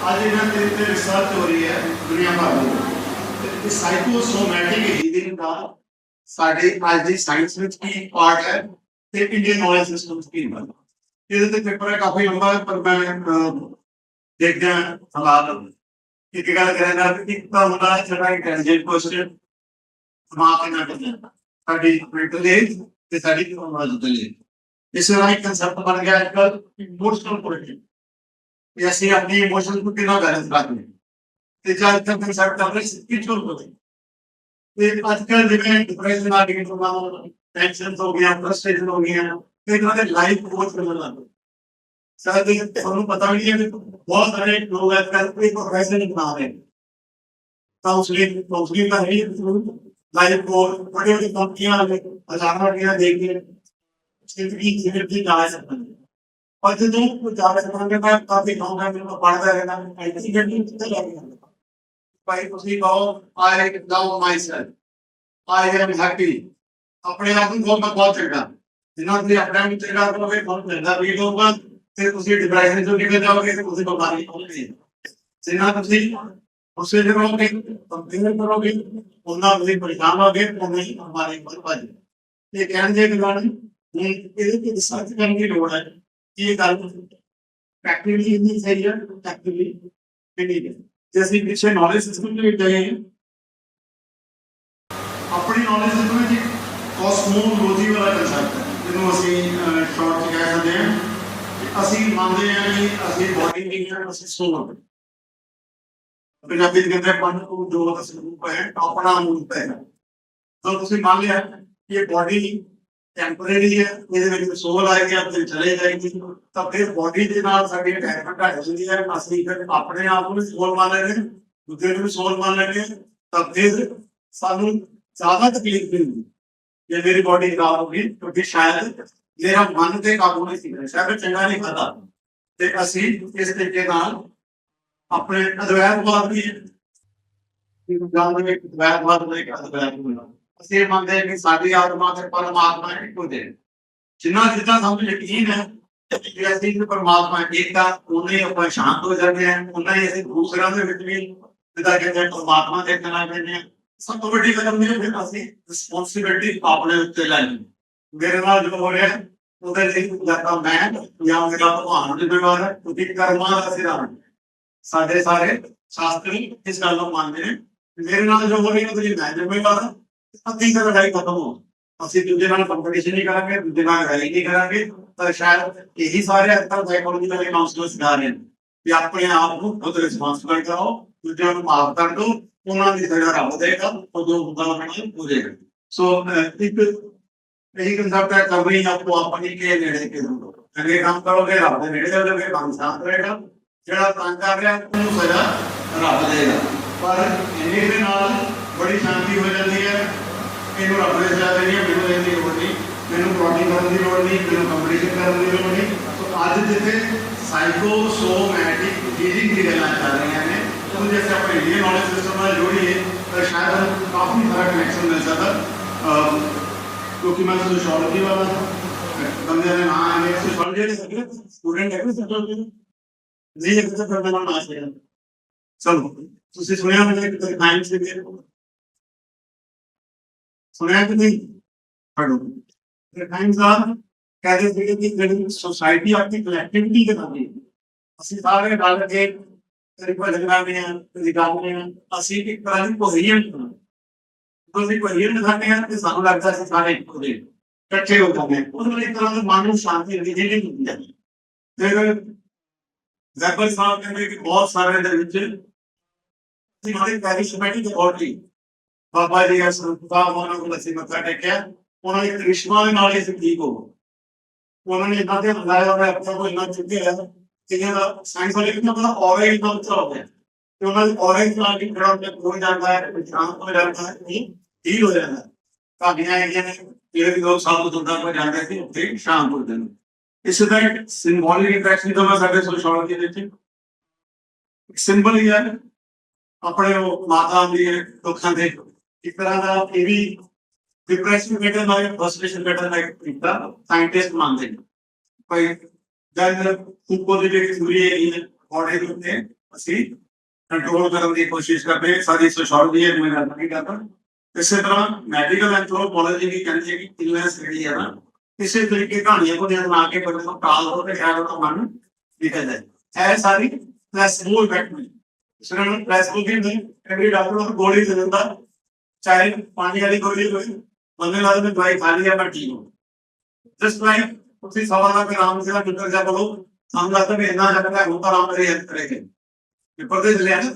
ਅੱਜ ਇਹਨਾਂ ਦੇ ਉੱਤੇ ਰਿਸਰਚ ਹੋ ਰਹੀ ਹੈ ਦੁਨੀਆ ਭਰ ਵਿੱਚ ਇਸ ਸਾਈਕੋਸੋਮੈਟਿਕ ਹੀਲਿੰਗ ਦਾ ਸਾਡੇ ਅੱਜ ਦੀ ਸਾਇੰਸ ਵਿੱਚ ਕੀ ਪਾਰਟ ਹੈ ਤੇ ਇੰਡੀਅਨ ਨੌਲੇਜ ਸਿਸਟਮ ਕੀ ਹੈ। ਇਹਦੇ ਤੇ ਪੇਪਰ ਕਾਫੀ ਲੰਬਾ ਹੈ ਪਰ ਮੈਂ ਦੇਖਦਾ ਹਾਲਾਤ एक गल कहना कि इतना होना छड़ा इंटेलिजेंट क्वेश्चन दिमाग ना करना साडी मेंटल एज ते साडी इमोशनल एज इस तरह एक कंसेप्ट बन गया आजकल इमोशनल क्वालिटी ये ਅਸੀਂ अपनी इमोशंस को कितना बैलेंस रखते हैं ਤੇ ਜਦ ਤੱਕ ਕੰਸੈਪਟ ਆਪਣੇ ਸਪਿਰਿਚੁਅਲ ਹੋ ਗਏ ਤੇ ਆजकल ਜਿਵੇਂ ਡਿਪਰੈਸ਼ਨ ਆ ਗਈ ਤੁਹਾਨੂੰ ਟੈਨਸ਼ਨ ਹੋ ਗਿਆ ਫਰਸਟ੍ਰੇਸ਼ਨ ਹੋ ਗਿਆ ਤੇ ਇਹਨਾਂ ਦੇ ਲਾਈਫ ਬਹੁਤ ਬਦਲ ਜਾਂਦੀ शायद ਤੁਹਾਨੂੰ पता भी नहीं है बहुत सारे लोग आजकल कोई प्रोफेशन नहीं बना रहे काउंसलिंग का है लाइफ को बड़े बड़ी कंपनियां हजारों देख के जिंदगी जा सकते हैं और जो कुछ ज्यादा समय में काफी लोग हैं जिनको पढ़ता रहना ऐसी जर्नी कितने लगेगा भाई उसी कहो I love my self I am happy अपने आप को बहुत चंगा जिन्होंने अपने आप चंगा करोगे बहुत चंगा भी होगा फिर उसी डिप्रेशन से निकल जाओगे तो उसी बीमारी होगी जिन्ना तुसी उसे करोगे कंपेयर करोगे उन्ना तुसी परेशान होगे उन्नी हमारे पर भज ये कहने की गल नहीं ये रिसर्च करने की लोड़ है ये गल प्रैक्टिकली इतनी सही है प्रैक्टिकली नहीं है जैसे पीछे नॉलेज सिस्टम में गए अपनी नॉलेज सिस्टम में कॉस्मोलॉजी वाला कंसेप्ट है जिन्होंने ਅਸੀਂ ਸ਼ਾਰਟ ਚ ਕਹਿ ਸਕਦੇ ਹਾਂ ਅਸੀਂ ਮੰਨਦੇ ਹਾਂ ਕਿ ਅਸੀਂ ਬੋਡੀ ਨਹੀਂ ਹੈ ਅਸੀਂ ਸੋਲ ਹਾਂ ਪੰਜਾਬੀ ਕਹਿੰਦੇ ਮਨ ਨੂੰ ਜੋ ਸਰੂਪ ਹੈ ਆਪਣਾ ਰੂਪ ਹੈ ਤਾਂ ਤੁਸੀਂ ਮੰਨ ਲਿਆ ਕਿ ਇਹ ਬੋਡੀ ਟੈਂਪਰੇਰੀ ਹੈ ਇਹਦੇ ਵਿੱਚ ਸੋਲ ਆਏਗੀ ਆਪੇ ਚਲੇ ਜਾਏਗੀ ਤਾਂ ਫਿਰ ਬੋਡੀ ਦੇ ਨਾਲ ਸਾਡੀ ਅਟੈਚਮੈਂਟ ਘਟ ਜਾਂਦੀ ਹੈ ਅਸੀਂ ਫਿਰ ਆਪਣੇ ਆਪ ਨੂੰ ਸੋਲ ਮੰਨ ਲੈਂਦੇ ਦੂਜੇ ਨੂੰ ਸੋਲ ਮੰਨ ਲੈਂਦੇ ਤਾਂ ਫਿਰ ਸਾਨੂੰ ਜ਼ਿਆਦਾ ਤਕਲੀਫ ਨਹੀਂ ਹੁੰਦੀ ਜੇ ਮੇਰੀ ਬੋਡੀ ਖਰਾਬ ਹੋ ਗਈ ਕਿਉਂਕਿ ਸ਼ਾਇਦ मेरा मन के काबू नहीं थी शायद चंगा नहीं खाता ते ਅਸੀਂ ਇਸ ਤਰੀਕੇ ਨਾਲ ਆਪਣੇ ਅਦਵੈਤਵਾਦ ਦੀ ਜਾਣਦੇ ਵਿੱਚ ਅਦਵੈਤਵਾਦ ਦੇ ਅਦਵੈਤ ਹੋਣਾ ਅਸੀਂ ਮੰਨਦੇ ਹਾਂ ਕਿ ਸਾਡੀ ਆਤਮਾ ਤੇ ਪਰਮਾਤਮਾ ਇੱਕੋ ਜਿਹੇ ਜਿੰਨਾ ਜਿੱਦਾਂ ਸਾਨੂੰ ਯਕੀਨ ਹੈ ਕਿ ਅਸੀਂ ਪਰਮਾਤਮਾ ਇੱਕ ਤਾਂ ਉਹਨੇ ਆਪਾਂ ਸ਼ਾਂਤ ਹੋ ਜਾਂਦੇ ਹਾਂ ਉਹਨਾਂ ਹੀ ਅਸੀਂ ਦੂਸਰਿਆਂ ਦੇ ਵਿੱਚ ਵੀ ਜਿੱਦਾਂ ਕਹਿੰਦੇ ਪਰਮਾਤਮਾ ਦੇ ਨਾਲ ਰਹਿੰਦੇ ਹਾਂ ਸਭ ਤੋਂ ਵੱਡੀ ਗੱਲ ਇਹ ਹੈ ਅਸੀਂ ਰਿਸਪੌਂਸਿਬਿਲਿਟੀ ਆਪਣੇ ਉੱਤੇ ਲੈ ਲਈ मेरे नाल जो हो रहा है ਉਹਦੇ ਲਈ ਜਾਂ ਮੈਂ ਜਾਂ ਮੇਰਾ ਭਗਵਾਨ ਜ਼ਿੰਮੇਵਾਰ ਹੈ ਕਿਉਂਕਿ ਕਰਮਾਂ ਦਾ ਸਿਧਾਂਤ ਸਾਡੇ ਸਾਰੇ ਸ਼ਾਸਤਰੀ ਇਸ ਗੱਲ ਨੂੰ ਮੰਨਦੇ ਨੇ ਮੇਰੇ ਨਾਲ ਜੋ ਹੋ ਰਹੀ ਹੈ ਤੁਸੀਂ ਮੈਂ ਜ਼ਿੰਮੇਵਾਰ ਹਾਂ। ਅੱਧੀ ਤਾਂ ਲੜਾਈ ਖਤਮ ਹੋ, ਅਸੀਂ ਦੂਜੇ ਨਾਲ ਕੰਪੀਟੀਸ਼ਨ ਨਹੀਂ ਕਰਾਂਗੇ, ਦੂਜੇ ਨਾਲ ਲੜਾਈ ਨਹੀਂ ਕਰਾਂਗੇ। ਤਾਂ ਸ਼ਾਇਦ ਇਹੀ ਸਾਰੇ ਅੱਜ ਕੱਲ੍ਹ ਸਾਈਕੋਲੋਜੀ ਵਾਲੇ ਕਾਉਂਸਲਰ ਸਿਖਾ ਰਹੇ ਨੇ ਵੀ ਆਪਣੇ ਆਪ ਨੂੰ ਖੁਦ ਰਿਸਪਾਂਸਿਬਲ ਕਰਾਓ, ਦੂਜਿਆਂ ਨੂੰ ਮਾਫ ਕਰ ਦਿਓ, ਉਹਨਾਂ ਦੀ ਸਜ਼ਾ ਰੱਬ ਦੇਗਾ, ਉਦੋਂ ਹੁੰਦਾ ਹੋ ਜਾਏਗਾ। ਸੋ ਇੱਕ ਇਹੀ ਕੰਸੈਪਟ ਹੈ, ਕਰਨੀ ਆਪੋ ਆਪਣੀ ਕੇ ਨੇੜੇ ਕੇ ਦੂਰ। ਚੰਗੇ ਕੰਮ ਕਰੋਗੇ ਰੱਬ ਦੇ ਨੇੜੇ ਜਾਓਗੇ, ਕੰਮ ਸ਼ਾਂਤ ਰਹੇਗਾ। ਜਿਹੜਾ ਤੰਗ ਕਰ ਰਿਹਾ ਉਹਨੂੰ ਸਜ਼ਾ ਰੱਬ ਦੇਗਾ। ਪਰ ਇੰਨੇ ਦੇ ਨਾਲ ਬੜੀ ਸ਼ਾਂਤੀ ਹੋ ਜਾਂਦੀ ਹੈ, ਇਹਨੂੰ ਰੱਬ ਨੇ ਸਜ਼ਾ ਦੇਣੀ ਹੈ, ਮੈਨੂੰ ਇਹਦੀ ਲੋੜ ਨਹੀਂ, ਮੈਨੂੰ ਪ੍ਰੋਟੀਨ ਕਰਨ ਦੀ ਲੋੜ ਨਹੀਂ, ਮੈਨੂੰ ਕੰਪੀਟੀਸ਼ਨ ਕਰਨ ਦੀ ਲੋੜ ਨਹੀਂ। ਸੋ ਅੱਜ ਜਿੱਥੇ ਸਾਈਕੋਸੋਮੈਟਿਕ ਹੀਲਿੰਗ ਦੀ ਗੱਲਾਂ ਚੱਲ ਰਹੀਆਂ ਨੇ, ਉਹ ਜੈਸੇ ਆਪਣੇ ਇੰਡੀਅਨ ਨੌਲੇਜ ਸਿਸਟਮ ਨਾਲ ਜੋੜੀਏ ਤਾਂ ਸ਼ਾਇਦ ਸਾਨੂੰ ਕਾਫੀ ਸਾਰਾ ਕਨੈਕਸ਼ਨ ਮਿਲ ਸਕਦਾ। ਕਿਉਂਕਿ ਮੈਂ ਸੋਸ਼ੋਲੋਜੀ ਵਾਲਾ ਬੰਦੇ ਨੇ ਨਾਂ ਹੈ, ਸੋਸ਼ੋਲੋਜੀ ਦੇ ਸਟੂਡੈਂਟ ਹੈ ਸੋਸ਼ੋਲੋਜੀ ਨਹੀਂ ਇੱਕ ਤਾਂ ਫਿਰ ਮੈਨੂੰ ਨਾ ਚਾਹੀਦਾ। ਚਲੋ ਤੁਸੀਂ ਸੁਣਿਆ ਹੋਣਾ ਕਿ ਟਾਈਮਸ ਦੇ ਵਿੱਚ ਸੁਣਿਆ ਕਿ ਨਹੀਂ? ਪੜੋ ਟਾਈਮਸ ਆ ਕਹਿੰਦੇ ਸੀ ਕਿ ਜਿਹੜੀ ਸੋਸਾਇਟੀ ਆਪਣੀ ਕਲੈਕਟਿਵਿਟੀ ਦੇ ਨਾਲ ਅਸੀਂ ਸਾਰੇ ਰਲ ਕੇ ਕਦੀ ਭਜਨ ਗਾਉਂਦੇ ਹਾਂ, ਕਦੀ ਗਾਉਂਦੇ ਹਾਂ, ਅਸੀਂ ਇੱਕ ਤਰ੍ਹਾਂ ਦੀ ਕੋਹੀਰੈਂਟ ਅਸੀਂ ਕੋਹੀਰੈਂਟ ਖਾਂਦੇ ਹਾਂ ਤੇ ਸਾਨੂੰ ਲੱਗਦਾ ਸੀ ਸਾਰੇ ਇੱਕੋ ਜਿਹੇ ਇਕੱਠੇ ਹੋ ਜਾਂਦੇ ਹਾਂ। ਉਹਦੇ ਨਾਲ ਇੱਕ ਤਰ੍ਹਾਂ ਦੀ ਮਨ ਨੂੰ ਸ਼ਾਂਤੀ ਮਿਲਦੀ ਜਿਹੜੀ ਹੁੰਦੀ ਹੈ। ਫਿਰ ਜ਼ੈਬਰ ਸਾਹਿਬ ਕਹਿੰਦੇ ਕਿ ਬਹੁਤ ਸਾਰੇ ਦੇ ਵਿੱਚ ਅਸੀਂ ਕੈਰਿਸ਼ਮੈਟਿਕ ਅਥਾਰਟੀ ਬਾਬਾ ਜੀ ਦਾ ਉਹਨਾਂ ਕੋਲ ਅਸੀਂ ਮੱਥਾ ਟੇਕਿਆ, ਉਹਨਾਂ ਨੇ ਕ੍ਰਿਸ਼ਮਾ ਦੇ ਨਾਲ ਹੀ ਠੀਕ ਹੋ। ਉਹਨਾਂ ਨੇ ਇਹਨਾਂ ਤੇ ਲਗਾਇਆ ਹੋਇਆ ਆਪਣਾ ਕੋਈ ਇੰਨਾ ਚੁੱਕਿਆ ਹੈ ਕਿ ਇਹਦਾ ਸਾਇੰਸ ਵਾਲੇ ਕਿੰਨਾ ਬੜਾ ਔਰਾ ਹੀ ਕੰਮ ਚੱਲ ਰਿਹਾ ਤੇ ਉਹਨਾਂ ਦੀ ਔਰਾ ਹੀ ਨਾਲ ਹੀ ਖੜਾ ਹੋ ਜਾਂਦਾ ਹੈ, ਸ਼ਾਂਤ ਹੋ ਜਾਂਦਾ ਹੈ, ਹੀਲ ਹੋ ਜਾਂਦਾ ਹੈ। ਤੁਹਾਡੀਆਂ ਹੈਗੀਆਂ ਨੇ ਜਿਹੜੇ ਵੀ ਲੋਕ ਸਾਧੂ ਸੰਤਾਂ ਕੋਲ ਜਾਂਦੇ ਸੀ ਉੱਥੇ ਸ਼ਾਂਤ ਹੋ ਜਾਂਦੇ। ਇਸੇ ਤਰ੍ਹਾਂ ਇੱਕ ਸਿੰਬੋਲਿਕ ਇੰਟਰੈਕਸ਼ਨ ਦਾ ਸਾਡੇ ਸੋਸ਼ੋਲੋਜੀ ਦੇ ਵਿੱਚ ਸਿੰਬਲ ਹੀ ਹੈ ਆਪਣੇ ਉਹ ਮਾਤਾ ਦੀ ਦੁੱਖਾਂ ਦੇ ਇੱਕ ਤਰ੍ਹਾਂ ਦਾ ਇਹ ਵੀ डिप्रेशन बेटर ना फ्रस्ट्रेशन बेटर ना इतना साइंटिस्ट मानते हैं भाई जब खूब पॉजिटिव पूरी इन बॉडी को ਅਸੀਂ ਕੰਟਰੋਲ ਕਰਨ ਦੀ ਕੋਸ਼ਿਸ਼ ਕਰਦੇ ਹਾਂ। ਸਾਡੀ ਸੋਸ਼ੋਲੋਜੀ ਹੈ ਜਿਵੇਂ ਗੱਲ ਨਹੀਂ ਕਰਦਾ। ਇਸੇ ਤਰ੍ਹਾਂ ਮੈਡੀਕਲ ਐਂਥ੍ਰੋਪੋਲੋਜੀ ਵੀ ਕਹਿੰਦੀ ਹੈ ਕਿ ਇਲਨੈਸ ਜਿਹੜੀ ਹੈ ਨਾ ਕਿਸੇ ਤਰੀਕੇ ਕਹਾਣੀਆਂ को ਬਣਾ ਕੇ ਬੰਦੇ ਨੂੰ ਟਾਲ ਹੋ ਤੇ ਖਿਆਲ ਉਹਦਾ ਮਨ ਨਿਕਲ ਜਾਏ। ਇਹ ਸਾਰੀ ਪਲੈਸਬੋ ਇਫੈਕਟ ਨੇ। ਇਸ ਨੂੰ ਪਲੈਸਬੋ ਵੀ ਨਹੀਂ ਐਵਰੀ ਡਾਕਟਰ ਨੂੰ ਗੋਲੀ ਦੇ ਦਿੰਦਾ, ਚਾਹੇ ਪਾਣੀ ਵਾਲੀ ਗੋਲੀ ਹੋਵੇ, ਬੰਦੇ ਨਾਲ में दवाई खा लिया मैं ठीक हूँ। जस्ट लाइक उसी सवाल का आराम से निकल जा बोलो हम लगता है इतना लगता है होता आराम से हेल्प करेंगे पेपर दे लिया ना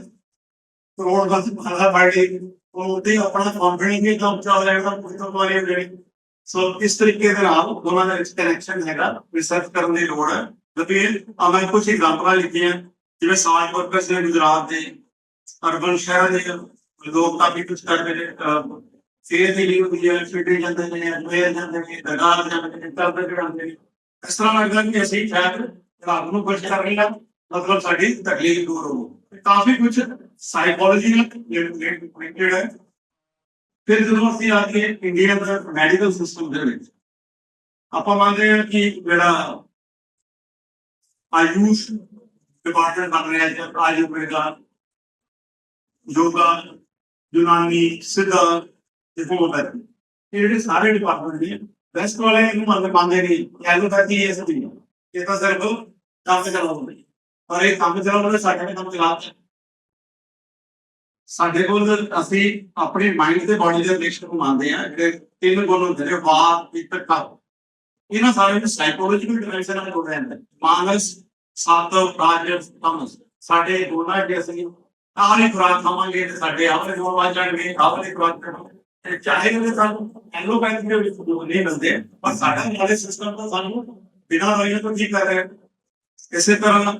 करोड़ बस भागा बढ़ गई और उतने अपना कॉन्फिडेंस भी कम चल जाएगा कुछ तो वाले देने। सो इस तरीके से आप दोनों का कनेक्शन हैगा रिसर्च करने की लोड़ है। तो फिर मैं कुछ एग्जांपल लिखी हैं जिवें साल वर्कर्स ने गुजरात के अर्बन शहर के लोग काफी कुछ करते हैं ਫੇਰ ਦੀ ਲਈ ਹੁੰਦੀ ਹੈ, ਫਿੱਟੇ ਜਾਂਦੇ ਨੇ, ਅਜਮੇਰ ਜਾਂਦੇ ਨੇ, ਦਰਗਾਹ ਜਾਂਦੇ ਨੇ, ਤਬੇ ਚੜਾਉਂਦੇ ਨੇ। ਇਸ ਤਰ੍ਹਾਂ ਲੱਗਦਾ ਕਿ ਅਸੀਂ ਸ਼ਾਇਦ ਰੱਬ ਨੂੰ ਖੁਸ਼ ਕਰ ਰਹੇ ਹਾਂ, ਮਤਲਬ ਸਾਡੀ ਤਕਲੀਫ ਦੂਰ ਹੋਊ। ਕਾਫੀ ਕੁਛ ਸਾਈਕੋਲੋਜੀ ਨਾਲ ਰਿਲੇਟਡ ਹੈ। ਫਿਰ ਜਦੋਂ ਅਸੀਂ ਆ ਕੇ ਇੰਡੀਅਨ ਮੈਡੀਕਲ ਸਿਸਟਮ ਦੇ ਵਿੱਚ ਆਪਾਂ ਮੰਨਦੇ ਹਾਂ ਕਿ ਜਿਹੜਾ ਆਯੂਸ਼ ਡਿਪਾਰਟਮੈਂਟ ਬਣ ਰਿਹਾ ਹੈ, ਆਯੁਰਵੇਦਾ, ਯੋਗਾ, ਯੂਨਾਨੀ, ਸਿੱਧਾ, होम्योपैथी ये ਜਿਹੜੇ ਸਾਰੇ ਡਿਪਾਰਟਮੈਂਟ ਨੇ ਵੈਸਟ ਵਾਲੇ ਇਹਨੂੰ ਮੰਨਦੇ ਨਹੀਂ ਐਲੋਪੈਥੀ ਇਹ ਸਭ ਨਹੀਂ, ਇਹ ਤਾਂ ਸਿਰਫ ਕੰਮ ਚਲਾਉਂਦੇ। ਪਰ ਇਹ ਕੰਮ ਚਲਾਉਂਦੇ ਸਾਡੇ ਨੇ ਕੰਮ ਚਲਾਉਂਦੇ। ਸਾਡੇ ਕੋਲ ਅਸੀਂ ਆਪਣੀ ਮਾਈਂਡ ਤੇ ਬਾਡੀ ਦੇ ਰਿਲੇਸ਼ਨ ਨੂੰ ਮੰਨਦੇ ਆ ਜਿਹੜੇ ਤਿੰਨ ਗੁਣ ਹੁੰਦੇ ਨੇ ਵਾਤ, ਪਿੱਤ, ਕਫ। ਇਹਨਾਂ ਸਾਰੇ ਨੂੰ ਸਾਈਕੋਲੋਜੀਕਲ ਡਾਇਮੈਂਸ਼ਨ ਨਾਲ ਜੋੜਿਆ ਜਾਂਦਾ। ਮਾਨਸ, ਸਾਤਵ, ਰਾਜਸ, ਤਮਸ ਸਾਡੇ ਗੁਣਾਂ ਦੇ ਅਸੀਂ ਆਹਲੀ ਖੁਰਾਕ ਖਾਵਾਂਗੇ ਤੇ ਸਾਡੇ ਆਹਲੇ ਗੁਣ ਵੱਧ ਜਾਣਗੇ, ਆਹਲੀ ਖੁਰਾਕ ਖਾਵਾਂਗੇ ਚਾਹੇ ਉਹਦੇ ਸਾਨੂੰ ਐਲੋਪੈਥੀ ਦੇ ਵਿੱਚ ਨਹੀਂ ਮਿਲਦੇ ਪਰ ਸਾਡਾ ਨੌਲੇਜ ਸਿਸਟਮ ਤਾਂ ਸਾਨੂੰ ਬਿਨਾਂ ਦਵਾਈਆਂ ਤੋਂ ਠੀਕ ਕਰ ਰਿਹਾ। ਇਸੇ ਤਰ੍ਹਾਂ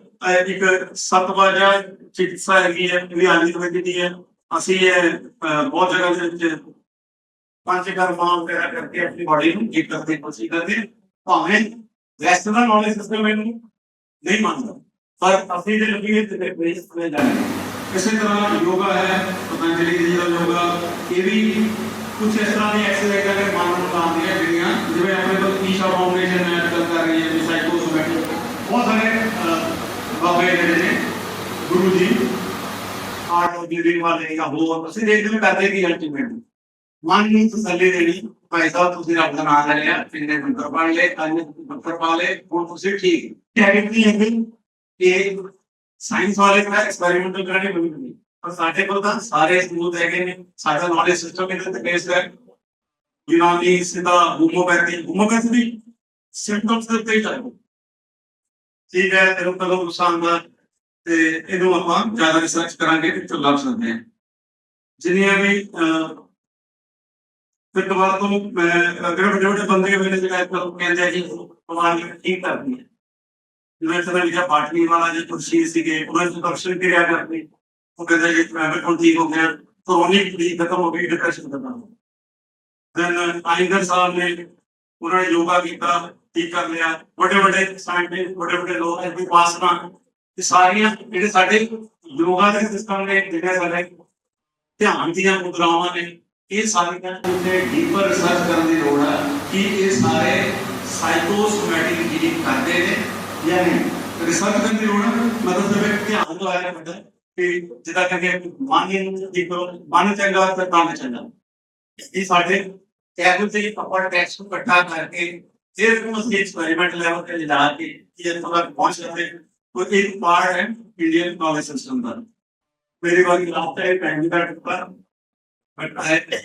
ਇੱਕ ਸਤਵਾਜਾ ਚਿਕਿਤਸਾ ਹੈਗੀ ਹੈ, ਇਹ ਆਯੁਰਵੇਦ ਦੀ ਹੈ। ਅਸੀਂ ਇਹ ਬਹੁਤ ਜਗ੍ਹਾ ਦੇ ਵਿੱਚ ਪੰਜ ਕਰਮਾਂ ਵਗੈਰਾ ਕਰਕੇ ਆਪਣੀ ਬਾਡੀ ਨੂੰ ਠੀਕ ਕਰਨ ਦੀ ਕੋਸ਼ਿਸ਼ ਕਰਦੇ ਹਾਂ। ਭਾਵੇਂ ਵੈਸਟ ਦਾ ਨੌਲੇਜ ਸਿਸਟਮ ਇਹਨੂੰ ਨਹੀਂ ਮੰਨਦਾ ਪਰ ਅਸੀਂ ਜੇ ਲੱਗੀ ਤੇ ਬੇਸ ਤੇ ਜਾਣਾ। ਇਸੇ ਤਰ੍ਹਾਂ ਯੋਗਾ ਹੈ, ਪਤੰਜਲੀ ਜੀ ਦਾ ਯੋਗਾ, ਇਹ ਵੀ ਕੁਛ ਇਸ ਤਰ੍ਹਾਂ ਦੀ ਐਕਸਰਸਾਈਜ਼ ਅਗਰ ਮਨ ਨੂੰ ਲਾਉਂਦੀ ਹੈ ਜਿਹੜੀਆਂ ਜਿਵੇਂ ਆਪਣੇ ਕੋਲ ਈਸ਼ਾ ਫਾਊਂਡੇਸ਼ਨ ਹੈ ਅੱਜ ਕੱਲ੍ਹ ਕਰ ਰਹੀ ਹੈ ਸਾਈਕੋਸੋਮੈਟਿਕ। ਬਹੁਤ ਸਾਰੇ ਬਾਬੇ ਜਿਹੜੇ ਨੇ Guru ji art of living ਵਾਲੇ ਜਾਂ ਹੋਰ ਅਸੀਂ ਦੇਖਦੇ ਕਰਦੇ ਕਿ ਅਲਟੀਮੇਟ ਮਨ ਨੂੰ ਤਸੱਲੀ ਦੇਣੀ। ਭਾਈ ਸਾਹਿਬ ਤੁਸੀਂ ਰੱਬ ਦਾ ਨਾਮ ਲੈ ਲਿਆ, ਕਿੰਨੇ ਮੰਤਰ ਪੜ੍ਹ ਲਏ, ਅੰਨੇ ਮੰਤਰ ਪਾ ਲਏ, ਹੁਣ ਤੁਸੀਂ ਠੀਕ। ਟੈਕਨੀਕ ਨਹੀਂ ਹੈਗੀ ਕਿ ਸਾਇੰਸ वाले का एक्सपेरिमेंटल करने को नहीं ਪਰ ਸਾਡੇ ਕੋਲ ਤਾਂ ਸਾਰੇ ਸਬੂਤ ਹੈਗੇ ਨੇ। ਸਾਡਾ ਨੌਲੇਜ ਸਿਸਟਮ ਇਹਦੇ ਤੇ ਬੇਸਡ ਹੈ। ਯੂਨਾਨੀ ਸਿੱਧਾ ਹੋਮੋਪੈਥੀ ਦੀ ਸਿੰਪਟਮਸ ਦੇ ਉੱਤੇ ਹੀ ਚੱਲੋ। ਠੀਕ ਹੈ, ਇਹਨੂੰ ਕਦੋਂ ਗੁੱਸਾ ਆਉਂਦਾ ਤੇ ਇਹਨੂੰ ਆਪਾਂ ਜ਼ਿਆਦਾ ਰਿਸਰਚ ਕਰਾਂਗੇ ਤੇ ਲੱਭ ਸਕਦੇ ਹਾਂ। ਜਿੰਨੀਆਂ ਵੀ ਫਿਰ ਦੁਬਾਰਾ ਤੋਂ ਮੈਂ ਜਿਹੜੇ ਵੱਡੇ ਵੱਡੇ ਬੰਦੇ ਹੋਏ ਨੇ ਜਿਹੜੇ ਕਹਿੰਦੇ ਆ ਜੀ ਭਗਵਾਨ ਠੀਕ ਕਰਦੀ ਹੈ, ਜਿਵੇਂ ਸਦਾ ਲਿਖਿਆ ਬਾਟਨੀ ਵਾਲਾ ਜੇ ਤੁਲਸੀ ਸੀਗੇ ਉਹਨਾਂ ਨੂੰ ਦਰਸ਼ਨ ਕਿਰਿਆ ਕਰਦੀ, ਉਹ ਕਹਿੰਦੇ ਜੀ ਮੈਂ ਬਿਲਕੁਲ ਠੀਕ ਹੋ ਗਿਆ, ਕਰੋਨਿਕ ਦੀ ਖਤਮ ਹੋ ਗਈ, ਡਿਪਰੈਸ਼ਨ ਖਤਮ ਹੋ ਗਈ। ਦੈਨ ਆਇੰਗਰ ਸਾਹਿਬ ਨੇ ਉਹਨਾਂ ਨੇ ਯੋਗਾ ਕੀਤਾ, ਠੀਕ ਕਰ ਲਿਆ। ਵੱਡੇ ਵੱਡੇ ਸਾਇੰਟਿਸਟ ਵੱਡੇ ਵੱਡੇ ਲੋਕ ਐ ਵੀ ਪਾਸਨਾ ਇਹ ਸਾਰੀਆਂ ਜਿਹੜੇ ਸਾਡੇ ਯੋਗਾ ਦੇ ਸਿਸਟਮ ਨੇ, ਜਿਹੜੇ ਸਾਡੇ ਧਿਆਨ ਦੀਆਂ ਮੁਦਰਾਵਾਂ ਨੇ, ਇਹ ਸਾਰੀਆਂ ਉੱਤੇ ਡੀਪਰ ਰਿਸਰਚ ਕਰਨ ਦੀ ਲੋੜ ਹੈ ਕਿ ਇਹ ਸਾਰੇ ਸਾਈਕੋਸੋਮੈਟਿਕ ਹੀਲਿੰਗ ਕਰਦੇ ਨੇ ਜਾਂ ਨਹੀਂ। ਰਿਸਰਚ ਕਰਨ ਦੀ ਲੋੜ ਹੈ, ਮਤਲਬ ਜਿਵੇਂ ਧਿਆਨ ਲਾਇਆ ਵੱਡਾ ਕਿ ਜਿੱਦਾਂ ਕਹਿੰਦੇ ਮਨ ਦੀ ਕਰੋ, ਮਨ ਚੰਗਾ ਤਾਂ ਤਨ ਚੰਗਾ। ਇਹ ਸਾਡੇ ਟੈਬਲ ਤੇ ਆਪਾਂ ਟੈਕਸਟ ਨੂੰ ਇਕੱਠਾ ਕਰਕੇ ਫਿਰ ਨੂੰ ਅਸੀਂ ਐਕਸਪੈਰੀਮੈਂਟ ਲੈਵਲ ਤੇ ਲਿਜਾ ਕੇ ਇਹ ਥੋੜਾ ਪਹੁੰਚ ਜਾਂਦੇ। ਉਹ ਇੱਕ ਪਾਰਟ ਹੈ ਇੰਡੀਅਨ ਨੌਲੇਜ ਸਿਸਟਮ ਦਾ। मेरे बार लास्ट है कैंडिडेट पर बट आई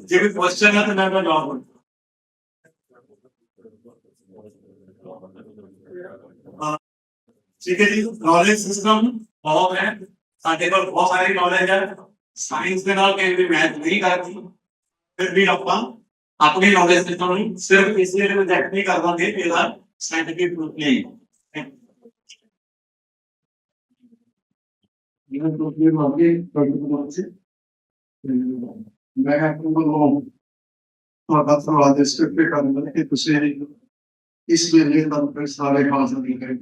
जो भी क्वेश्चन है तो मैं जवाब ठीक है जी। नॉलेज सिस्टम बहुत है, साडे कोल बहुत सारी नॉलेज है। साइंस के नाल कहीं भी मैच नहीं करती, फिर भी ਆਪਾਂ अपनी नॉलेज सिस्टम ਨੂੰ सिर्फ इसलिए रिजेक्ट नहीं कर देंगे कि ਇਹਦਾ साइंटिफिक प्रूफ नहीं है। Even though we are working for the ਮੈਂ ਆਪको ਤੁਹਾਡਾ ਸਵਾਲ ਦੇ ਸਟੇਟ ਕਰਨ ਕਿ ਤੁਸੀਂ ਇਸ ਵੇਲੇ ਦਾ ਸਾਰੇ ਖਾਸ ਨਹੀਂ ਕਰੇ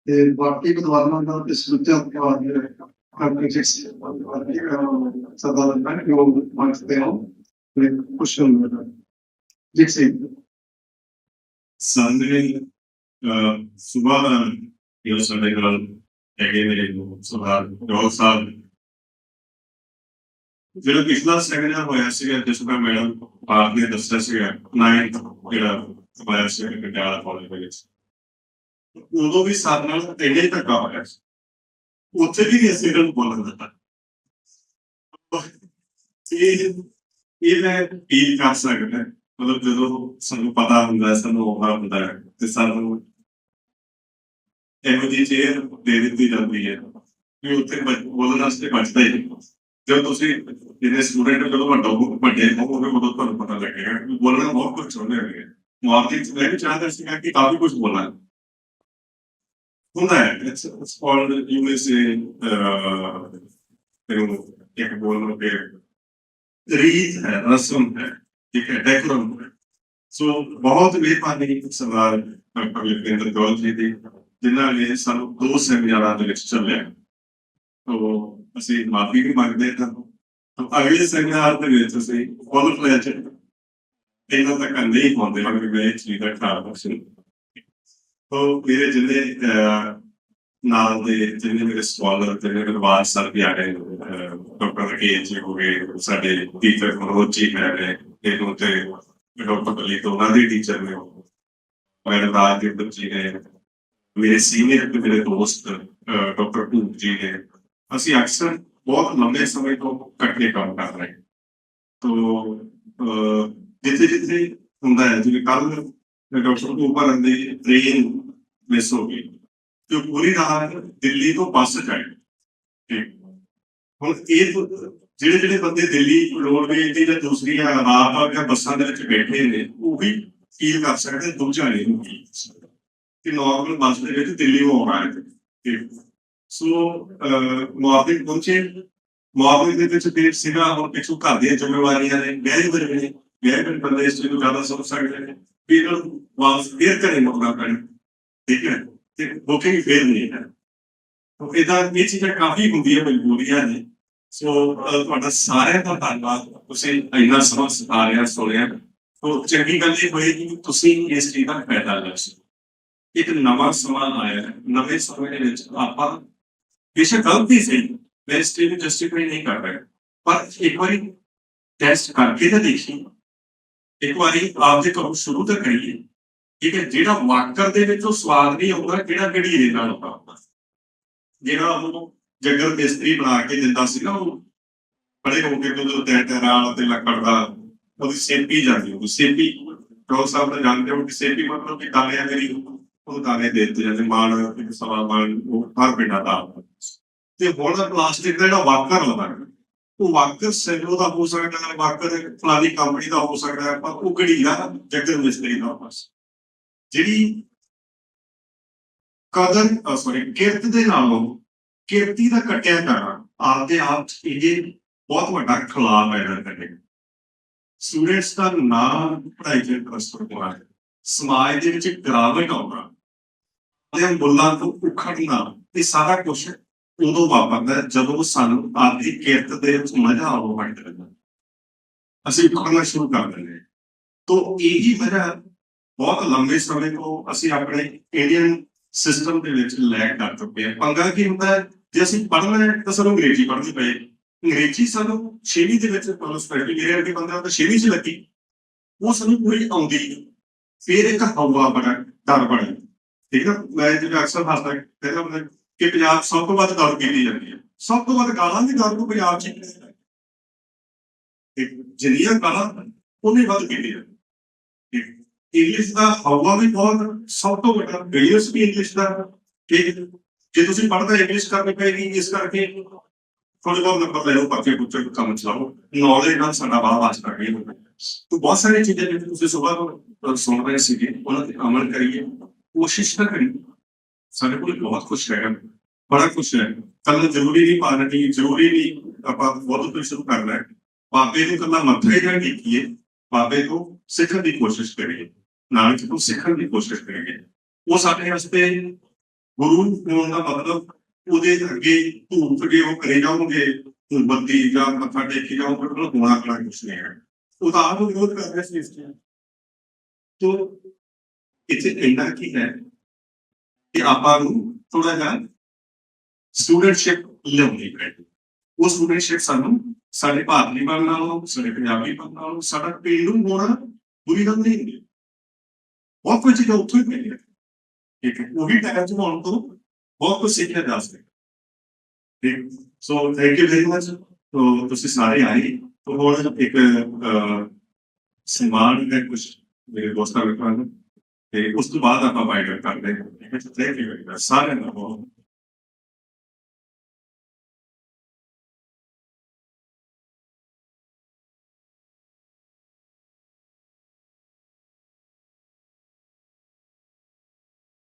ਤੇ ਬਾਕੀ ਵਿਦਵਾਨਾਂ ਦਾ ਤੇ ਸੋਚਿਆ ਕਿ ਕਰਕੇ ਜਿਸ ਸਵਾਲ ਮੈਂ ਜੋ ਮੰਗਦੇ ਹਾਂ ਤੇ ਕੁਸ਼ਲ ਮੇਰਾ ਜਿਸੇ Sunday, सुबह ये संडे कल ਹੈਗੇ ਮੇਰੇ ਸੁਭਾਰ ਦੋ ਸਾਲ ਜਿਹੜਾ ਪਿਛਲਾ ਸੈਮੀਨਾਰ ਹੋਇਆ ਸੀਗਾ ਜਿਸ ਦਾ ਮੈਡਮ ਆਪ ਨੇ ਦੱਸਿਆ ਸੀਗਾ 9th ਜਿਹੜਾ ਹੋਇਆ ਸੀ ਪਟਿਆਲਾ ਕਾਲਜ ਦੇ ਵਿੱਚ, ਉਦੋਂ ਵੀ ਸਾਡੇ ਨਾਲ ਇੰਨੇ ਧੱਕਾ ਹੋਇਆ ਸੀ। ਉੱਥੇ ਵੀ ਅਸੀਂ ਇਹਨਾਂ ਨੂੰ ਬੋਲਣ ਦਿੱਤਾ। ਇਹ ਮੈਂ ਫੀਲ ਕਰ ਸਕਦਾ, ਮਤਲਬ ਜਦੋਂ ਸਾਨੂੰ ਪਤਾ ਹੁੰਦਾ, ਸਾਨੂੰ ਉਹ ਹੁੰਦਾ ਤੇ ਸਾਨੂੰ ਇਹੋ ਜਿਹੀ ਚੇਅਰ ਦੇ ਦਿੱਤੀ ਜਾਂਦੀ ਹੈ ਕਿ ਉੱਥੇ ਬੋਲਣ ਵਾਸਤੇ ਬਚਦਾ ਹੀ ਨਹੀਂ। ਜਦੋਂ ਤੁਸੀਂ ਜਿਹੜੇ ਸਟੂਡੈਂਟ ਜਦੋਂ ਵੱਡੇ ਹੋਵੋਗੇ ਉਦੋਂ ਤੁਹਾਨੂੰ ਪਤਾ ਲੱਗੇਗਾ ਕਿ ਬੋਲਣਾ ਬਹੁਤ ਕੁਝ ਚਾਹੁੰਦੇ ਹੈਗੇ। ਮਾਰਕੀਟ ਮੈਂ ਵੀ ਚਾਹੁੰਦਾ ਸੀਗਾ ਕਿ ਕਾਫੀ ਕੁਝ ਬੋਲਾਂ ਹੁੰਦਾ ਹੈ। ਇਟਸ ਕਾਲਡ ਯੂ ਮੇ ਸੇ ਇੱਕ ਬੋਲਣ ਦੇ ਰੀਤ ਹੈ, ਰਸਮ ਹੈ, ਠੀਕ ਹੈ, ਡੈਕੋਰਮ ਹੈ। ਸੋ ਬਹੁਤ ਮਿਹਰਬਾਨੀ ਸਰਦਾਰ ਡਾਕਟਰ ਲਖਵਿੰਦਰ ਗੌਰ ਜੀ ਦੀ, ਜਿਨ੍ਹਾਂ ਨੇ ਸਾਨੂੰ 2 ਸੈਮੀਨਾਰਾਂ ਦੇ ਵਿੱਚ ਚੱਲਿਆ। ਤੋ ਅਸੀਂ ਮਾਫੀ ਵੀ ਮੰਗਦੇ ਹਾਂ। ਅਗਲੇ ਸੈਮੀਨਾਰ ਦੇ ਵਿੱਚ ਅਸੀਂ ਫੁੱਲ ਫਲੈਜ ਇਹਨਾਂ ਤੱਕ ਨਹੀਂ ਪਹੁੰਚਦੇ ਕਿ ਮੈਂ ਇਹ ਚੀਜ਼ ਦਾ ਖਿਆਲ ਰੱਖਾਂ। ਤੋ ਮੇਰੇ ਜਿੰਨੇ ਨਾਲ ਦੇ ਜਿੰਨੇ ਮੇਰੇ ਸਕਾਲਰ ਤੇ ਵਿਦਵਾਨ ਸਰ ਵੀ ਆ ਗਏ, ਡਾਕਟਰ ਰਕੇਸ਼ ਜੀ ਹੋ ਗਏ, ਸਾਡੇ ਟੀਚਰ ਮਨੋਜ ਜੀ ਹੈ ਇਹਨੂੰ ਤੇ ਡਾਕਟਰ ਬਲੀ ਤੋਂ ਉਹਨਾਂ ਦੇ ਟੀਚਰ ਨੇ, ਮੇਰੇ ਰਾਜ ਦੇ ਬੱਚੇ ਨੇ, ਮੇਰੇ ਸੀਨੀਅਰ ਤੇ ਮੇਰੇ ਦੋਸਤ ਡਾਕਟਰ ਭੂਪ ਜੀ ਨੇ। ਅਸੀਂ ਅਕਸਰ ਬਹੁਤ ਲੰਬੇ ਸਮੇਂ ਤੋਂ ਇਕੱਠੇ ਕੰਮ ਕਰ ਰਹੇ। ਤੋ ਜਿੱਥੇ ਜਿੱਥੇ ਹੁੰਦਾ ਹੈ, ਜਿਵੇਂ ਕੱਲ ਡਾਕਟਰ ਭੂਪਾਲ ਦੀ ਟ੍ਰੇਨ ਮਿਸ ਹੋ ਗਈ ਤੇ ਪੂਰੀ ਰਾਤ ਦਿੱਲੀ ਤੋਂ ਬੱਸ ਚਾਹੀ। ਹੁਣ ਇਹ ਜਿਹੜੇ ਬੰਦੇ ਦਿੱਲੀ ਰੋਡਵੇਜ਼ ਦੀ ਜਾਂ ਦੂਸਰੀਆਂ ਰਾਤ ਜਾਂ ਬੱਸਾਂ ਦੇ ਵਿੱਚ ਬੈਠੇ ਨੇ, ਉਹ ਵੀ ਫੀਲ ਕਰ ਸਕਦੇ ਦੂਜਾ ਨਹੀਂ ਕਿ ਨੋਰਮਲ ਬੱਸ ਦੇ ਵਿੱਚ ਦਿੱਲੀ ਨੂੰ ਆਉਣਾ ਹੈ। ਸੋ ਮਾਰਨਿੰਗ ਪਹੁੰਚੇ, ਮਾਰਨਿੰਗ ਦੇ ਵਿੱਚ ਦੇਰ ਸੀਗਾ। ਹੁਣ ਪਿੱਛੋਂ ਘਰ ਦੀਆਂ ਜ਼ਿੰਮੇਵਾਰੀਆਂ ਨੇ, ਗਹਿਰੇ ਬੰਦੇ ਇਸ ਚੀਜ਼ ਨੂੰ ਜ਼ਿਆਦਾ ਸਮਝ ਸਕਦੇ ਨੇ ਵੀ ਇਹਨਾਂ ਨੂੰ ਵਾਪਸ ਫੇਰ ਘਰੇ ਮੁੜਨਾ ਪੈਣਾ, ਠੀਕ ਹੈ, ਤੇ ਬੁਕਿੰਗ ਫੇਰ ਨਹੀਂ ਹੈ। ਇਹਦਾ ਇਹ ਚੀਜ਼ਾਂ ਕਾਫੀ ਹੁੰਦੀਆਂ ਮਜਬੂਰੀਆਂ ਨੇ। ਸੋ ਤੁਹਾਡਾ ਸਾਰਿਆਂ ਦਾ ਧੰਨਵਾਦ, ਤੁਸੀਂ ਇੰਨਾ ਸਮਾਂ ਸਿਖਾਇਆ ਸੁਣਿਆ। ਤੋ ਚੰਗੀ ਗੱਲ ਇਹ ਹੋਏਗੀ ਕਿ ਤੁਸੀਂ ਇਸ ਚੀਜ਼ ਦਾ ਫਾਇਦਾ ਲੈ ਸਕੋ। ਇੱਕ ਨਵਾਂ ਸਮਾਂ ਆਇਆ, ਨਵੇਂ ਸਮੇਂ ਦੇ ਵਿੱਚ ਆਪਾਂ ਬੇਸ਼ੱਕ ਗਲਤੀ ਸੀ, ਮੈਂ ਇਸ ਚੀਜ਼ ਨੂੰ ਜਸਟੀਫਾਈ ਨਹੀਂ ਕਰ ਰਿਹਾ, ਪਰ ਇੱਕ ਵਾਰੀ ਟੈਸਟ ਕਰਕੇ ਤਾਂ ਦੇਖੀਏ, ਇੱਕ ਵਾਰੀ ਆਪਦੇ ਕੰਮ ਸ਼ੁਰੂ ਤਾਂ ਕਰੀਏ, ਠੀਕ ਹੈ। ਜਿਹੜਾ ਵਾਕਰ ਦੇ ਵਿੱਚ ਉਹ ਸਵਾਦ ਨਹੀਂ ਆਉਂਦਾ, ਜਿਹੜਾ ਕਿਹੜੀ ਰੇ ਨਾਲ ਆਉਂਦਾ, ਜਿਹੜਾ ਉਹਨੂੰ ਜੰਗਲ ਮਿਸਤਰੀ ਬਣਾ ਕੇ ਦਿੰਦਾ ਸੀ ਨਾ ਉਹ ਬੜੇ ਹੋ ਕੇ ਜਦੋਂ ਟੈਂਟਰਾਂ ਤੇ ਲੱਕੜ ਦਾ ਉਹਦੀ ਸੇਪੀ ਜਾਂਦੀ ਉਹ ਸੇਪੀ ਡਾਕਟਰ ਸਾਹਿਬ ਨੇ ਜਾਣਦੇ ਹੋ ਕਿ ਸੇਪੀ ਮਤਲਬ ਕਿ ਦਾਣੇ ਆ ਜਿਹੜੀ ਉਹ ਦਾਣੇ ਦੇ ਦਿੱਤੇ ਜਾਂਦੇ ਮਾਣ ਇੱਕ ਸਵਾ ਮਾਣ ਉਹ ਹਰ ਪਿੰਡਾਂ ਦਾ ਤੇ ਹੁਣ ਪਲਾਸਟਿਕ ਦਾ ਜਿਹੜਾ ਵਾਕਰ ਹੁੰਦਾ ਉਹ ਵਾਕਰ ਸੈਲੋ ਦਾ ਹੋ ਸਕਦਾ ਹੈ ਵਾਕਰ ਫਲਾਣੀ ਕੰਪਨੀ ਦਾ ਹੋ ਸਕਦਾ ਹੈ ਪਰ ਉਹ ਕਿਹੜੀ ਦਾ ਜੰਗਲ ਮਿਸਤਰੀ ਦਾ ਬਸ ਜਿਹੜੀ ਕਦਰ ਸੌਰੀ ਕਿਰਤ ਦੇ ਨਾਲੋਂ ਕਿਰਤੀ ਦਾ ਕੱਟਿਆ ਜਾਣਾ ਆਪਦੇ ਆਪ 'ਚ ਇਹ ਬਹੁਤ ਵੱਡਾ ਖਿਲਾਫ ਪੈਦਾ ਕਰੇਗਾ ਸਟੂਡੈਂਟਸ ਦਾ ਨਾਮ ਪੜ੍ਹਾਈ ਚ ਇੰਟਰਸਟ ਹੋਣਾ ਹੈ ਸਮਾਜ ਦੇ ਵਿੱਚ ਗਿਰਾਵਟ ਆਉਣਾ ਤੇ ਬੁੱਲਾਂ ਤੋਂ ਉਖੜਨਾ ਇਹ ਸਾਰਾ ਕੁਝ ਉਦੋਂ ਵਾਪਰਦਾ ਜਦੋਂ ਸਾਨੂੰ ਆਪਦੀ ਕਿਰਤ ਦੇ ਵਿੱਚ ਮਜ਼ਾ ਆਉਣ ਲੱਗ ਜਾਂਦਾ ਅਸੀਂ ਉਖੜਨਾ ਸ਼ੁਰੂ ਕਰ ਦਿੰਦੇ ਹਾਂ ਤੋ ਇਹੀ ਵਜ੍ਹਾ ਬਹੁਤ ਲੰਬੇ ਸਮੇਂ ਤੋਂ ਅਸੀਂ ਆਪਣੇ ਇੰਡੀਅਨ ਸਿਸਟਮ ਦੇ ਵਿੱਚ ਲੈਕ ਕਰ ਚੁੱਕੇ ਹਾਂ ਪੰਗਾ ਕੀ ਹੁੰਦਾ ਹੈ ਜੇ ਅਸੀਂ ਪੜ੍ਹਨਾ ਹੈ ਤਾਂ ਸਾਨੂੰ ਅੰਗਰੇਜ਼ੀ ਪੜ੍ਹਨੀ ਪਏ ਅੰਗਰੇਜ਼ੀ ਸਾਨੂੰ 6ਵੀਂ ਦੇ ਵਿੱਚ ਮੇਰੇ ਵਰਗੇ ਬੰਦਾ ਤਾਂ 6ਵੀਂ 'ਚ ਲੱਗੀ ਉਹ ਸਾਨੂੰ ਪੂਰੀ ਆਉਂਦੀ ਫਿਰ ਇੱਕ ਹਵਾ ਬੜਾ ਡਰ ਬੜਾ ਠੀਕ ਨਾ ਮੈਂ ਜਿਹੜਾ ਅਕਸਰ ਹੱਸਦਾ ਕਹਿੰਦਾ ਹੁੰਦਾ ਕਿ ਪੰਜਾਬ ਸਭ ਤੋਂ ਵੱਧ ਦਾਰੂ ਪੀਤੀ ਜਾਂਦੀ ਹੈ ਸਭ ਤੋਂ ਵੱਧ ਗਾਲਾਂ ਦੀ ਦਾਰੂ ਪੰਜਾਬ 'ਚ ਜਿੰਨੀਆਂ ਗਾਲਾਂ ਉਹਨੇ ਵੱਧ ਪੀਤੀ ਜਾਂਦੀ ਇੰਗਲਿਸ਼ ਦਾ ਹਵਾ ਵੀ ਬਹੁਤ ਸਭ ਤੋਂ ਵੱਡਾ ਬੇਸ ਵੀ ਇੰਗਲਿਸ਼ ਦਾ ਕਿ ਜੇ ਤੁਸੀਂ ਪੜ੍ਹਦੇ ਇੰਗਲਿਸ਼ ਕਰਨੀ ਪਏਗੀ ਇਸ ਕਰਕੇ ਥੋੜੇ ਬਹੁਤ ਨੰਬਰ ਲੈ ਲਓ ਪਰਚੇ ਪੁੱਛੇ ਕੰਮ ਚਲਾਓ ਨੌਲੇਜ ਨਾਲ ਸਾਡਾ ਬਾਹਰ ਵਾਸਤਾ ਗਈ तो बहुत सारी चीजें जो तुझे सुबह सुन रहे सीखे उन्होंने अमल करिए कोशिश ना करिए सारे को बहुत खुश रहेगा बड़ा खुश है कल जरूरी नहीं पानी जरूरी नहीं आप बहुत कुछ शुरू करना है बाबे को कल मत्थे जान देखिए बाबे को सीखने की कोशिश करिए नानक को सीखने की कोशिश करेंगे वो सारे वास्ते गुरु होने का मतलब ਉਹਦੇ ਅੱਗੇ ਧੂਪ ਜੇ ਉਹ ਕਰੇ ਜਾਓਗੇ ਬत्ती ਜਾਂ ਮੱਥਾ ਟੇਕੀ ਜਾਓਗੇ ਉਹਨੂੰ ਹੋਣਾ ਕਰਾ ਕੁਛ ਨਹੀਂ ਹੈ ਉਹ ਤਾਂ ਆਪ ਵਿਰੋਧ ਕਰ ਰਿਹਾ ਸੀ ਇਸ ਚੀਜ਼ ਤੋਂ ਇੱਥੇ ਇੰਨਾ ਕੀ ਹੈ ਕਿ ਆਪਾਂ ਨੂੰ ਥੋੜਾ ਜਿਹਾ ਸਟੂਡੈਂਟਸ਼ਿਪ ਲਿਆਉਣੀ ਪੈਂਦੀ ਉਹ ਸਟੂਡੈਂਟਸ਼ਿਪ ਸਾਨੂੰ ਸਾਡੇ ਭਾਰਤੀ ਬਣਨ ਨਾਲੋਂ ਸਾਡੇ ਪੰਜਾਬੀ ਬਣਨ ਨਾਲੋਂ ਸਾਡਾ ਪੇਂਡੂ ਹੋਣਾ ਬੁਰੀ ਗੱਲ ਨਹੀਂ ਹੁੰਦੀ ਬਹੁਤ ਕੁਝ ਚੀਜ਼ਾਂ ਉੱਥੋਂ ਹੀ ਮਿਲਦੀਆਂ ਠੀਕ ਹੈ ਉਹ ਵੀ ਟਾਈਮ 'ਚ ਹੋਣ ਤੋਂ बहुत कुछ सीखा जा सकता ठीक so thank you very much तो तुसी सारे आए तो और एक सम्मान है कुछ मेरे दोस्तों ने कहा ते उस तो बाद आप बाइट कर दे थैंक यू वेरी मच सारे ना